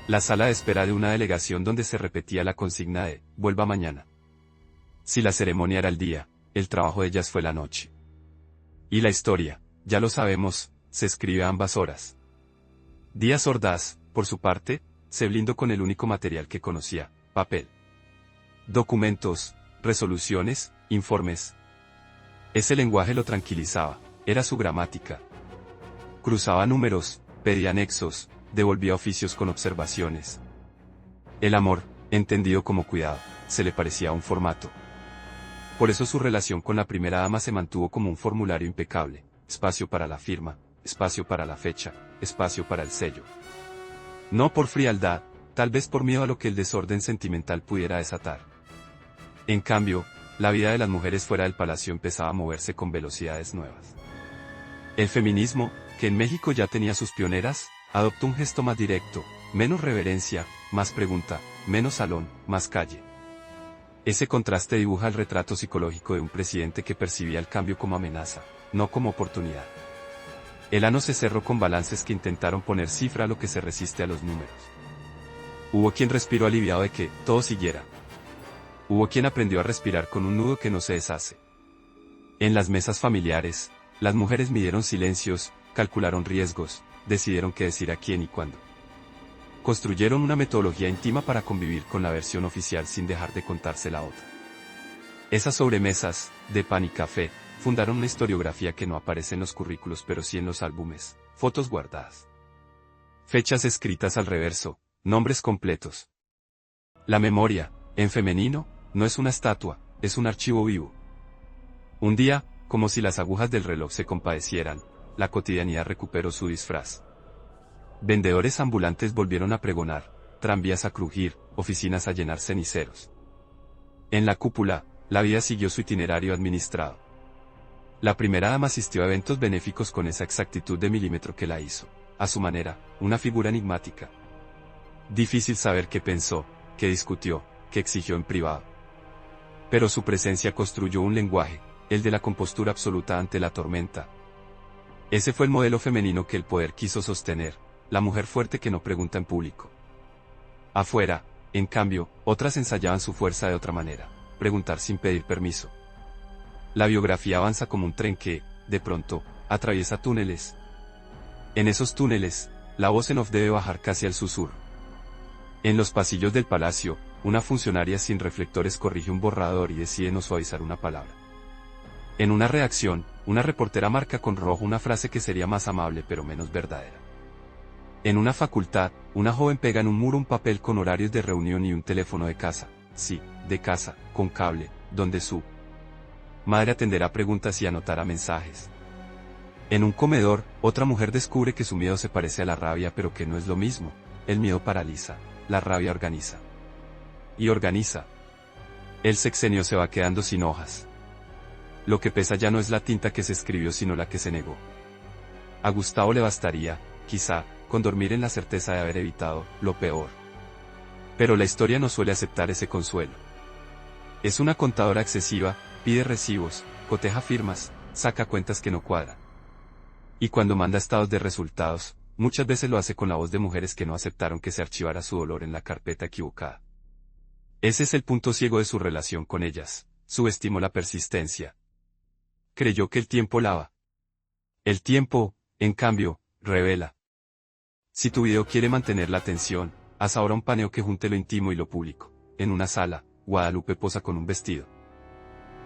la sala de espera de una delegación donde se repetía la consigna de, vuelva mañana. Si la ceremonia era el día, el trabajo de ellas fue la noche. Y la historia, ya lo sabemos, se escribe a ambas horas. Díaz Ordaz, por su parte, se blindó con el único material que conocía, papel. Documentos, resoluciones, informes. Ese lenguaje lo tranquilizaba, era su gramática. Cruzaba números, pedía nexos, devolvía oficios con observaciones. El amor, entendido como cuidado, se le parecía un formato. Por eso su relación con la primera dama se mantuvo como un formulario impecable, espacio para la firma, espacio para la fecha, espacio para el sello. No por frialdad, tal vez por miedo a lo que el desorden sentimental pudiera desatar. En cambio, la vida de las mujeres fuera del palacio empezaba a moverse con velocidades nuevas. El feminismo, que en México ya tenía sus pioneras, adoptó un gesto más directo, menos reverencia, más pregunta, menos salón, más calle. Ese contraste dibuja el retrato psicológico de un presidente que percibía el cambio como amenaza, no como oportunidad. El ano se cerró con balances que intentaron poner cifra a lo que se resiste a los números. Hubo quien respiró aliviado de que todo siguiera. Hubo quien aprendió a respirar con un nudo que no se deshace. En las mesas familiares, las mujeres midieron silencios, calcularon riesgos, decidieron qué decir a quién y cuándo. Construyeron una metodología íntima para convivir con la versión oficial sin dejar de contarse la otra. Esas sobremesas, de pan y café, fundaron una historiografía que no aparece en los currículos pero sí en los álbumes, fotos guardadas. Fechas escritas al reverso, nombres completos. La memoria, en femenino, no es una estatua, es un archivo vivo. Un día, como si las agujas del reloj se compadecieran, la cotidianidad recuperó su disfraz. Vendedores ambulantes volvieron a pregonar, tranvías a crujir, oficinas a llenar ceniceros. En la cúpula, la vida siguió su itinerario administrado. La primera dama asistió a eventos benéficos con esa exactitud de milímetro que la hizo, a su manera, una figura enigmática. Difícil saber qué pensó, qué discutió, que exigió en privado. Pero su presencia construyó un lenguaje, el de la compostura absoluta ante la tormenta. Ese fue el modelo femenino que el poder quiso sostener, la mujer fuerte que no pregunta en público. Afuera, en cambio, otras ensayaban su fuerza de otra manera, preguntar sin pedir permiso. La biografía avanza como un tren que, de pronto, atraviesa túneles. En esos túneles, la voz en off debe bajar casi al susurro. En los pasillos del palacio, una funcionaria sin reflectores corrige un borrador y decide no suavizar una palabra. En una redacción, una reportera marca con rojo una frase que sería más amable pero menos verdadera. En una facultad, una joven pega en un muro un papel con horarios de reunión y un teléfono de casa, sí, de casa, con cable, donde su madre atenderá preguntas y anotará mensajes. En un comedor, otra mujer descubre que su miedo se parece a la rabia pero que no es lo mismo. El miedo paraliza, la rabia organiza. Y organiza. El sexenio se va quedando sin hojas. Lo que pesa ya no es la tinta que se escribió sino la que se negó. A Gustavo le bastaría, quizá, con dormir en la certeza de haber evitado lo peor. Pero la historia no suele aceptar ese consuelo. Es una contadora excesiva, pide recibos, coteja firmas, saca cuentas que no cuadran. Y cuando manda estados de resultados, muchas veces lo hace con la voz de mujeres que no aceptaron que se archivara su dolor en la carpeta equivocada. Ese es el punto ciego de su relación con ellas, subestimó la persistencia. Creyó que el tiempo lava. El tiempo, en cambio, revela. Si tu video quiere mantener la atención, haz ahora un paneo que junte lo íntimo y lo público. En una sala, Guadalupe posa con un vestido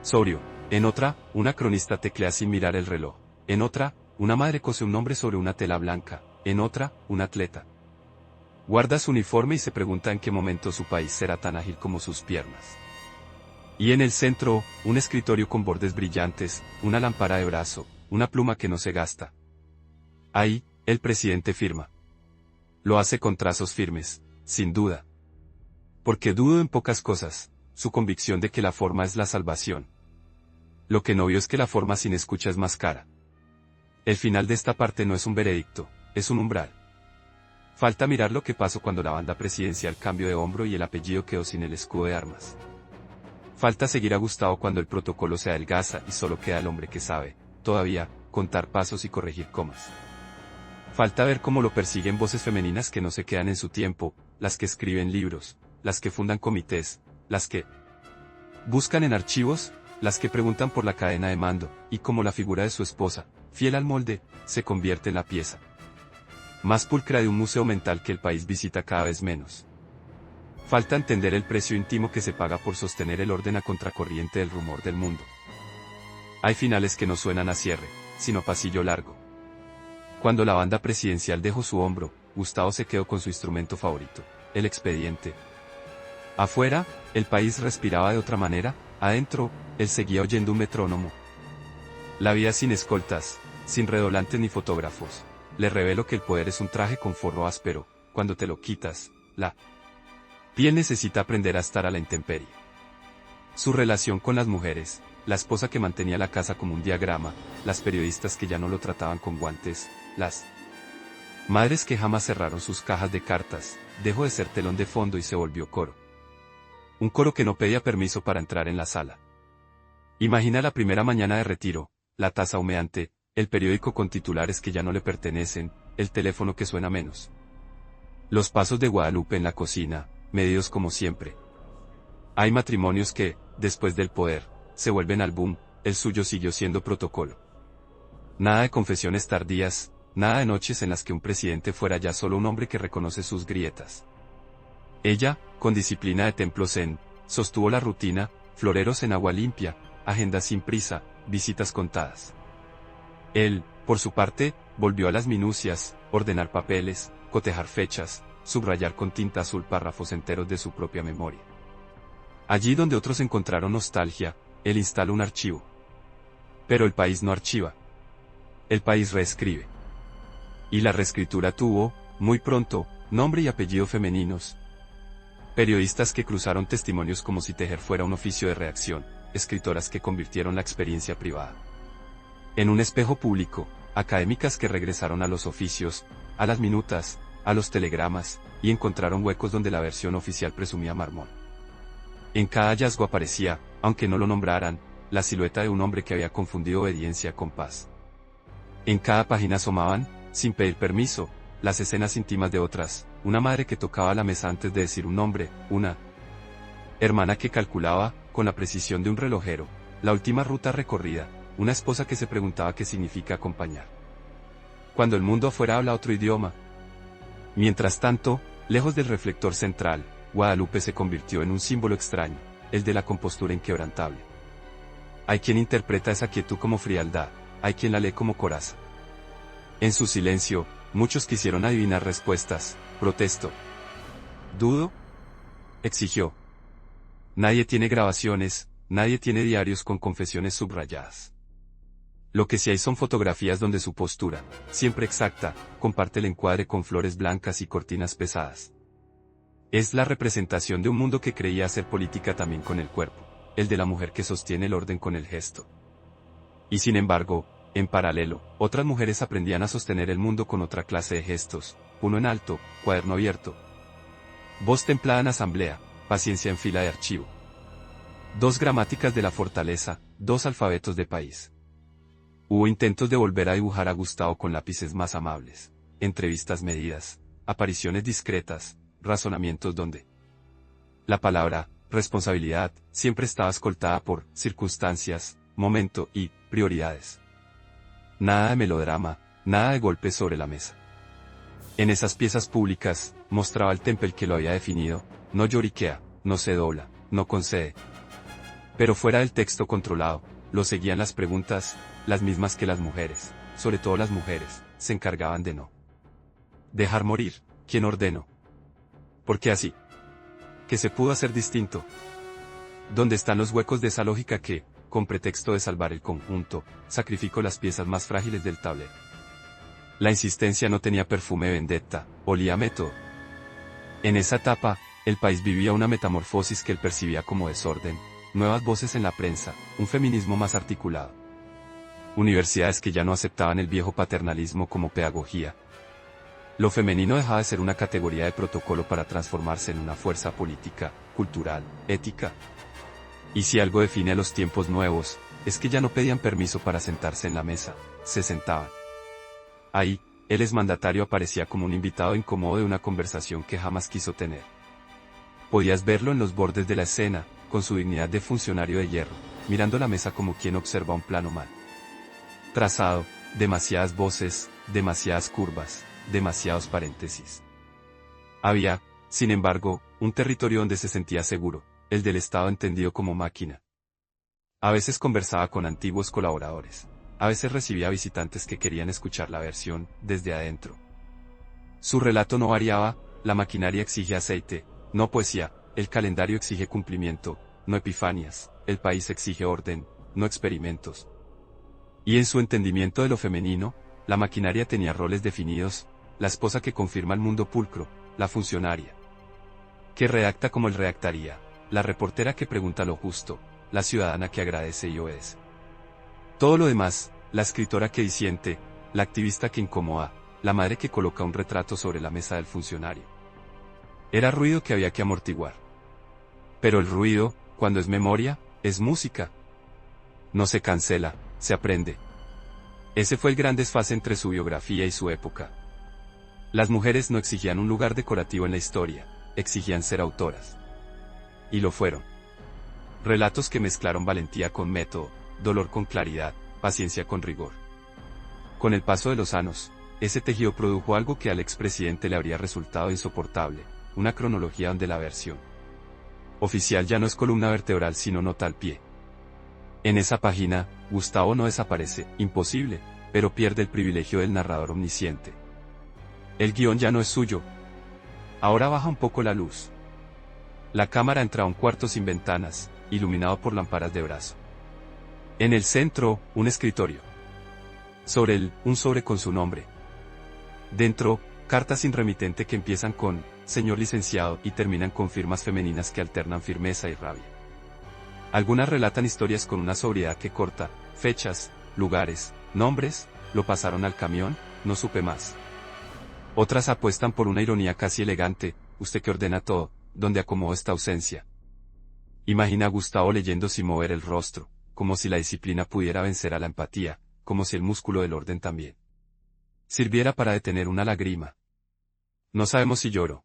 sobrio. En otra, una cronista teclea sin mirar el reloj. En otra, una madre cose un nombre sobre una tela blanca. En otra, un atleta guarda su uniforme y se pregunta en qué momento su país será tan ágil como sus piernas. Y en el centro, un escritorio con bordes brillantes, una lámpara de brazo, una pluma que no se gasta. Ahí, el presidente firma. Lo hace con trazos firmes, sin duda. Porque dudo en pocas cosas, su convicción de que la forma es la salvación. Lo que no vio es que la forma sin escucha es más cara. El final de esta parte no es un veredicto, es un umbral. Falta mirar lo que pasó cuando la banda presidencial cambió de hombro y el apellido quedó sin el escudo de armas. Falta seguir a Gustavo cuando el protocolo se adelgaza y solo queda el hombre que sabe, todavía, contar pasos y corregir comas. Falta ver cómo lo persiguen voces femeninas que no se quedan en su tiempo, las que escriben libros, las que fundan comités, las que buscan en archivos, las que preguntan por la cadena de mando, y cómo la figura de su esposa, fiel al molde, se convierte en la pieza más pulcra de un museo mental que el país visita cada vez menos. Falta entender el precio íntimo que se paga por sostener el orden a contracorriente del rumor del mundo. Hay finales que no suenan a cierre, sino a pasillo largo. Cuando la banda presidencial dejó su hombro, Gustavo se quedó con su instrumento favorito, el expediente. Afuera, el país respiraba de otra manera, adentro, él seguía oyendo un metrónomo. La vida sin escoltas, sin redolantes ni fotógrafos. Le reveló que el poder es un traje con forro áspero, cuando te lo quitas, la piel necesita aprender a estar a la intemperie. Su relación con las mujeres, la esposa que mantenía la casa como un diagrama, las periodistas que ya no lo trataban con guantes, las madres que jamás cerraron sus cajas de cartas, dejó de ser telón de fondo y se volvió coro. Un coro que no pedía permiso para entrar en la sala. Imagina la primera mañana de retiro, la taza humeante, el periódico con titulares que ya no le pertenecen, el teléfono que suena menos. Los pasos de Guadalupe en la cocina, medidos como siempre. Hay matrimonios que, después del poder, se vuelven álbum, el suyo siguió siendo protocolo. Nada de confesiones tardías, nada de noches en las que un presidente fuera ya solo un hombre que reconoce sus grietas. Ella, con disciplina de templo zen, sostuvo la rutina, floreros en agua limpia, agendas sin prisa, visitas contadas. Él, por su parte, volvió a las minucias, ordenar papeles, cotejar fechas, subrayar con tinta azul párrafos enteros de su propia memoria. Allí donde otros encontraron nostalgia, él instala un archivo. Pero el país no archiva. El país reescribe. Y la reescritura tuvo, muy pronto, nombre y apellido femeninos. Periodistas que cruzaron testimonios como si tejer fuera un oficio de redacción, escritoras que convirtieron la experiencia privada en un espejo público, académicas que regresaron a los oficios, a las minutas, a los telegramas, y encontraron huecos donde la versión oficial presumía mármol. En cada hallazgo aparecía, aunque no lo nombraran, la silueta de un hombre que había confundido obediencia con paz. En cada página asomaban, sin pedir permiso, las escenas íntimas de otras, una madre que tocaba la mesa antes de decir un nombre, una hermana que calculaba, con la precisión de un relojero, la última ruta recorrida, una esposa que se preguntaba qué significa acompañar cuando el mundo afuera habla otro idioma. Mientras tanto, lejos del reflector central, Guadalupe se convirtió en un símbolo extraño, el de la compostura inquebrantable. Hay quien interpreta esa quietud como frialdad, hay quien la lee como coraza. En su silencio, muchos quisieron adivinar respuestas. Protesto. ¿Dudo? Exigió. Nadie tiene grabaciones, nadie tiene diarios con confesiones subrayadas. Lo que sí hay son fotografías donde su postura, siempre exacta, comparte el encuadre con flores blancas y cortinas pesadas. Es la representación de un mundo que creía hacer política también con el cuerpo, el de la mujer que sostiene el orden con el gesto. Y sin embargo, en paralelo, otras mujeres aprendían a sostener el mundo con otra clase de gestos, uno en alto, cuaderno abierto. Voz templada en asamblea, paciencia en fila de archivo. 2 gramáticas de la fortaleza, 2 alfabetos de país. Hubo intentos de volver a dibujar a Gustavo con lápices más amables, entrevistas medidas, apariciones discretas, razonamientos donde la palabra, responsabilidad, siempre estaba escoltada por circunstancias, momento y prioridades. Nada de melodrama, nada de golpes sobre la mesa. En esas piezas públicas, mostraba el temple que lo había definido, no lloriquea, no se dobla, no concede. Pero fuera del texto controlado, lo seguían las preguntas, las mismas que las mujeres, sobre todo las mujeres, se encargaban de no dejar morir. ¿Quién ordenó? ¿Por qué así? ¿Qué se pudo hacer distinto? ¿Dónde están los huecos de esa lógica que, con pretexto de salvar el conjunto, sacrificó las piezas más frágiles del tablero? La insistencia no tenía perfume de vendetta, olía a método. En esa etapa, el país vivía una metamorfosis que él percibía como desorden, nuevas voces en la prensa, un feminismo más articulado. Universidades que ya no aceptaban el viejo paternalismo como pedagogía. Lo femenino dejaba de ser una categoría de protocolo para transformarse en una fuerza política, cultural, ética. Y si algo define a los tiempos nuevos, es que ya no pedían permiso para sentarse en la mesa, se sentaban. Ahí, el exmandatario aparecía como un invitado incómodo de una conversación que jamás quiso tener. Podías verlo en los bordes de la escena, con su dignidad de funcionario de hierro, mirando la mesa como quien observa un plano mal trazado, demasiadas voces, demasiadas curvas, demasiados paréntesis. Había, sin embargo, un territorio donde se sentía seguro, el del Estado entendido como máquina. A veces conversaba con antiguos colaboradores, a veces recibía visitantes que querían escuchar la versión desde adentro. Su relato no variaba, la maquinaria exige aceite, no poesía, el calendario exige cumplimiento, no epifanías, el país exige orden, no experimentos. Y en su entendimiento de lo femenino, la maquinaria tenía roles definidos, la esposa que confirma el mundo pulcro, la funcionaria que redacta como él redactaría, la reportera que pregunta lo justo, la ciudadana que agradece y obedece. Todo lo demás, la escritora que disiente, la activista que incomoda, la madre que coloca un retrato sobre la mesa del funcionario. Era ruido que había que amortiguar. Pero el ruido, cuando es memoria, es música. No se cancela, se aprende. Ese fue el gran desfase entre su biografía y su época. Las mujeres no exigían un lugar decorativo en la historia, exigían ser autoras. Y lo fueron. Relatos que mezclaron valentía con método, dolor con claridad, paciencia con rigor. Con el paso de los años, ese tejido produjo algo que al expresidente le habría resultado insoportable, una cronología donde la versión oficial ya no es columna vertebral sino nota al pie. En esa página, Gustavo no desaparece, imposible, pero pierde el privilegio del narrador omnisciente. El guión ya no es suyo. Ahora baja un poco la luz. La cámara entra a un cuarto sin ventanas, iluminado por lámparas de brazo. En el centro, un escritorio. Sobre él, un sobre con su nombre. Dentro, cartas sin remitente que empiezan con «Señor licenciado» y terminan con firmas femeninas que alternan firmeza y rabia. Algunas relatan historias con una sobriedad que corta, fechas, lugares, nombres, lo pasaron al camión, no supe más. Otras apuestan por una ironía casi elegante, usted que ordena todo, ¿dónde acomodó esta ausencia? Imagina a Gustavo leyendo sin mover el rostro, como si la disciplina pudiera vencer a la empatía, como si el músculo del orden también sirviera para detener una lágrima. No sabemos si lloró.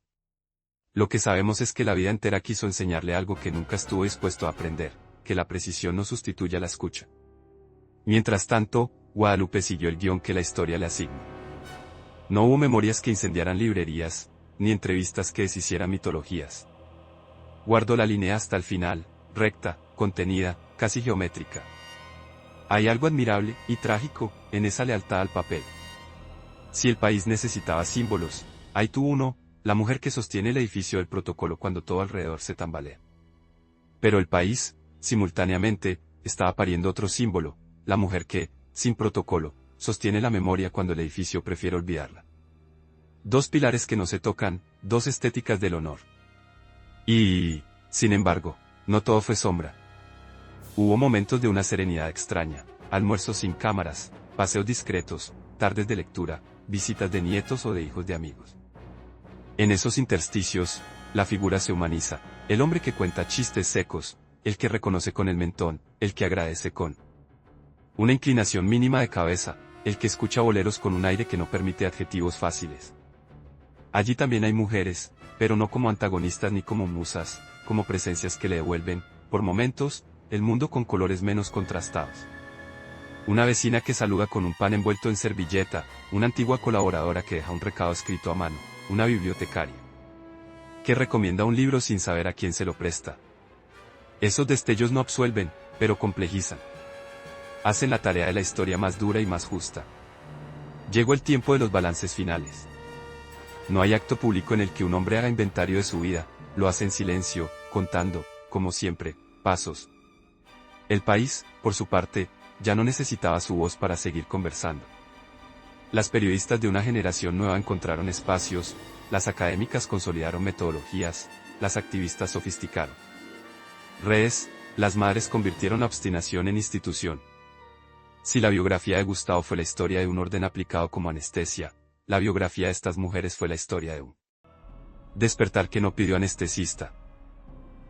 Lo que sabemos es que la vida entera quiso enseñarle algo que nunca estuvo dispuesto a aprender, que la precisión no sustituye a la escucha. Mientras tanto, Guadalupe siguió el guión que la historia le asignó. No hubo memorias que incendiaran librerías, ni entrevistas que deshicieran mitologías. Guardó la línea hasta el final, recta, contenida, casi geométrica. Hay algo admirable y trágico en esa lealtad al papel. Si el país necesitaba símbolos, ahí tuvo uno, la mujer que sostiene el edificio del protocolo cuando todo alrededor se tambalea. Pero el país, simultáneamente, estaba pariendo otro símbolo, la mujer que, sin protocolo, sostiene la memoria cuando el edificio prefiere olvidarla. Dos pilares que no se tocan, dos estéticas del honor. Y, sin embargo, no todo fue sombra. Hubo momentos de una serenidad extraña, almuerzos sin cámaras, paseos discretos, tardes de lectura, visitas de nietos o de hijos de amigos. En esos intersticios, la figura se humaniza, el hombre que cuenta chistes secos, el que reconoce con el mentón, el que agradece con una inclinación mínima de cabeza, el que escucha boleros con un aire que no permite adjetivos fáciles. Allí también hay mujeres, pero no como antagonistas ni como musas, como presencias que le devuelven, por momentos, el mundo con colores menos contrastados. Una vecina que saluda con un pan envuelto en servilleta, una antigua colaboradora que deja un recado escrito a mano, una bibliotecaria que recomienda un libro sin saber a quién se lo presta. Esos destellos no absuelven, pero complejizan. Hacen la tarea de la historia más dura y más justa. Llegó el tiempo de los balances finales. No hay acto público en el que un hombre haga inventario de su vida, lo hace en silencio, contando, como siempre, pasos. El país, por su parte, ya no necesitaba su voz para seguir conversando. Las periodistas de una generación nueva encontraron espacios, las académicas consolidaron metodologías, las activistas sofisticaron redes, las madres convirtieron la obstinación en institución. Si la biografía de Gustavo fue la historia de un orden aplicado como anestesia, la biografía de estas mujeres fue la historia de un despertar que no pidió anestesista.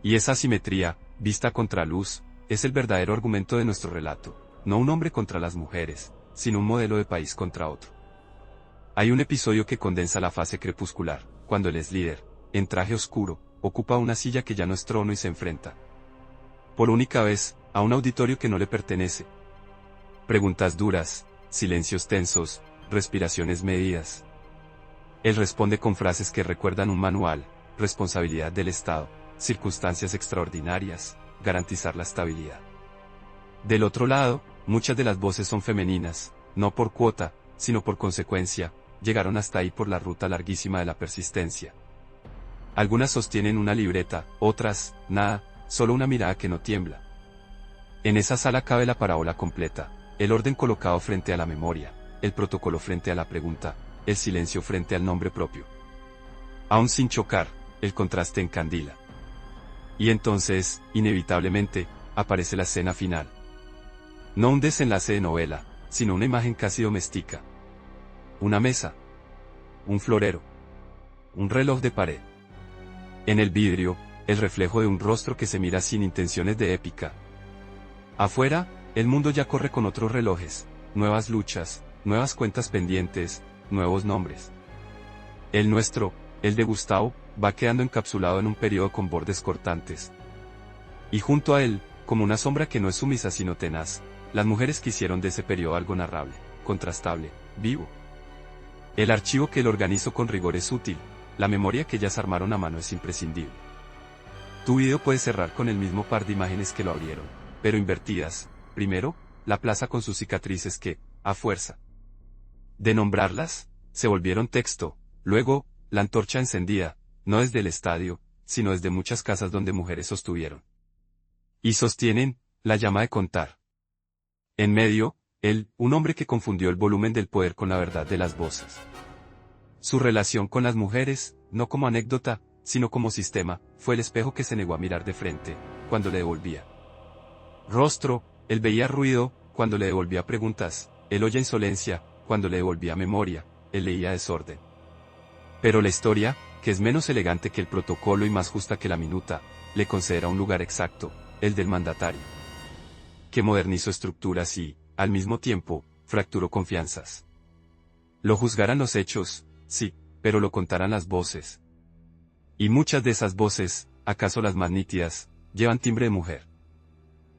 Y esa asimetría, vista a contraluz, es el verdadero argumento de nuestro relato, no un hombre contra las mujeres, sino un modelo de país contra otro. Hay un episodio que condensa la fase crepuscular, cuando él es líder, en traje oscuro, ocupa una silla que ya no es trono y se enfrenta, por única vez, a un auditorio que no le pertenece. Preguntas duras, silencios tensos, respiraciones medidas. Él responde con frases que recuerdan un manual, responsabilidad del Estado, circunstancias extraordinarias, garantizar la estabilidad. Del otro lado, muchas de las voces son femeninas, no por cuota, sino por consecuencia, llegaron hasta ahí por la ruta larguísima de la persistencia. Algunas sostienen una libreta, otras, nada, solo una mirada que no tiembla. En esa sala cabe la parábola completa, el orden colocado frente a la memoria, el protocolo frente a la pregunta, el silencio frente al nombre propio. Aún sin chocar, el contraste encandila. Y entonces, inevitablemente, aparece la escena final. No un desenlace de novela, sino una imagen casi doméstica. Una mesa. Un florero. Un reloj de pared. En el vidrio, el reflejo de un rostro que se mira sin intenciones de épica. Afuera, el mundo ya corre con otros relojes, nuevas luchas, nuevas cuentas pendientes, nuevos nombres. El nuestro, el de Gustavo, va quedando encapsulado en un periodo con bordes cortantes. Y junto a él, como una sombra que no es sumisa sino tenaz, las mujeres que hicieron de ese periodo algo narrable, contrastable, vivo. El archivo que él organizó con rigor es útil, la memoria que ellas armaron a mano es imprescindible. Tu video puede cerrar con el mismo par de imágenes que lo abrieron, pero invertidas. Primero, la plaza con sus cicatrices que, a fuerza de nombrarlas, se volvieron texto. Luego, la antorcha encendida, no desde el estadio, sino desde muchas casas donde mujeres sostuvieron y sostienen la llama de contar. En medio, él, un hombre que confundió el volumen del poder con la verdad de las voces. Su relación con las mujeres, no como anécdota, sino como sistema, fue el espejo que se negó a mirar de frente, cuando le devolvía rostro. Él veía ruido, cuando le devolvía preguntas. Él oía insolencia, cuando le devolvía memoria. Él leía desorden. Pero la historia, que es menos elegante que el protocolo y más justa que la minuta, le considera un lugar exacto, el del mandatario, que modernizó estructuras y, al mismo tiempo, fracturó confianzas. Lo juzgarán los hechos, sí, pero lo contarán las voces. Y muchas de esas voces, acaso las más nítidas, llevan timbre de mujer.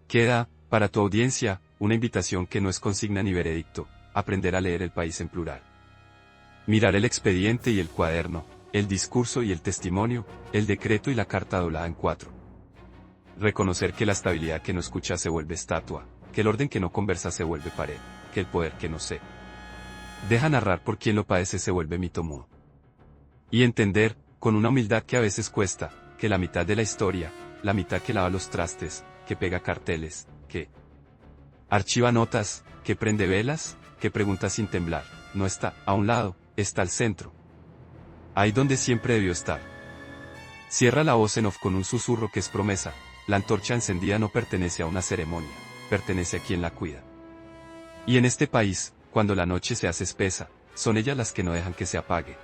Queda, para tu audiencia, una invitación que no es consigna ni veredicto: aprender a leer El País en plural. Mirar el expediente y el cuaderno, el discurso y el testimonio, el decreto y la carta doblada en 4. Reconocer que la estabilidad que no escucha se vuelve estatua, que el orden que no conversa se vuelve pared, que el poder que no se deja narrar por quien lo padece se vuelve mito mudo. Y entender, con una humildad que a veces cuesta, que la mitad de la historia, la mitad que lava los trastes, que pega carteles, que archiva notas, que prende velas, que pregunta sin temblar, no está a un lado, está al centro. Ahí donde siempre debió estar. Cierra la voz en off con un susurro que es promesa: la antorcha encendida no pertenece a una ceremonia, pertenece a quien la cuida. Y en este país, cuando la noche se hace espesa, son ellas las que no dejan que se apague,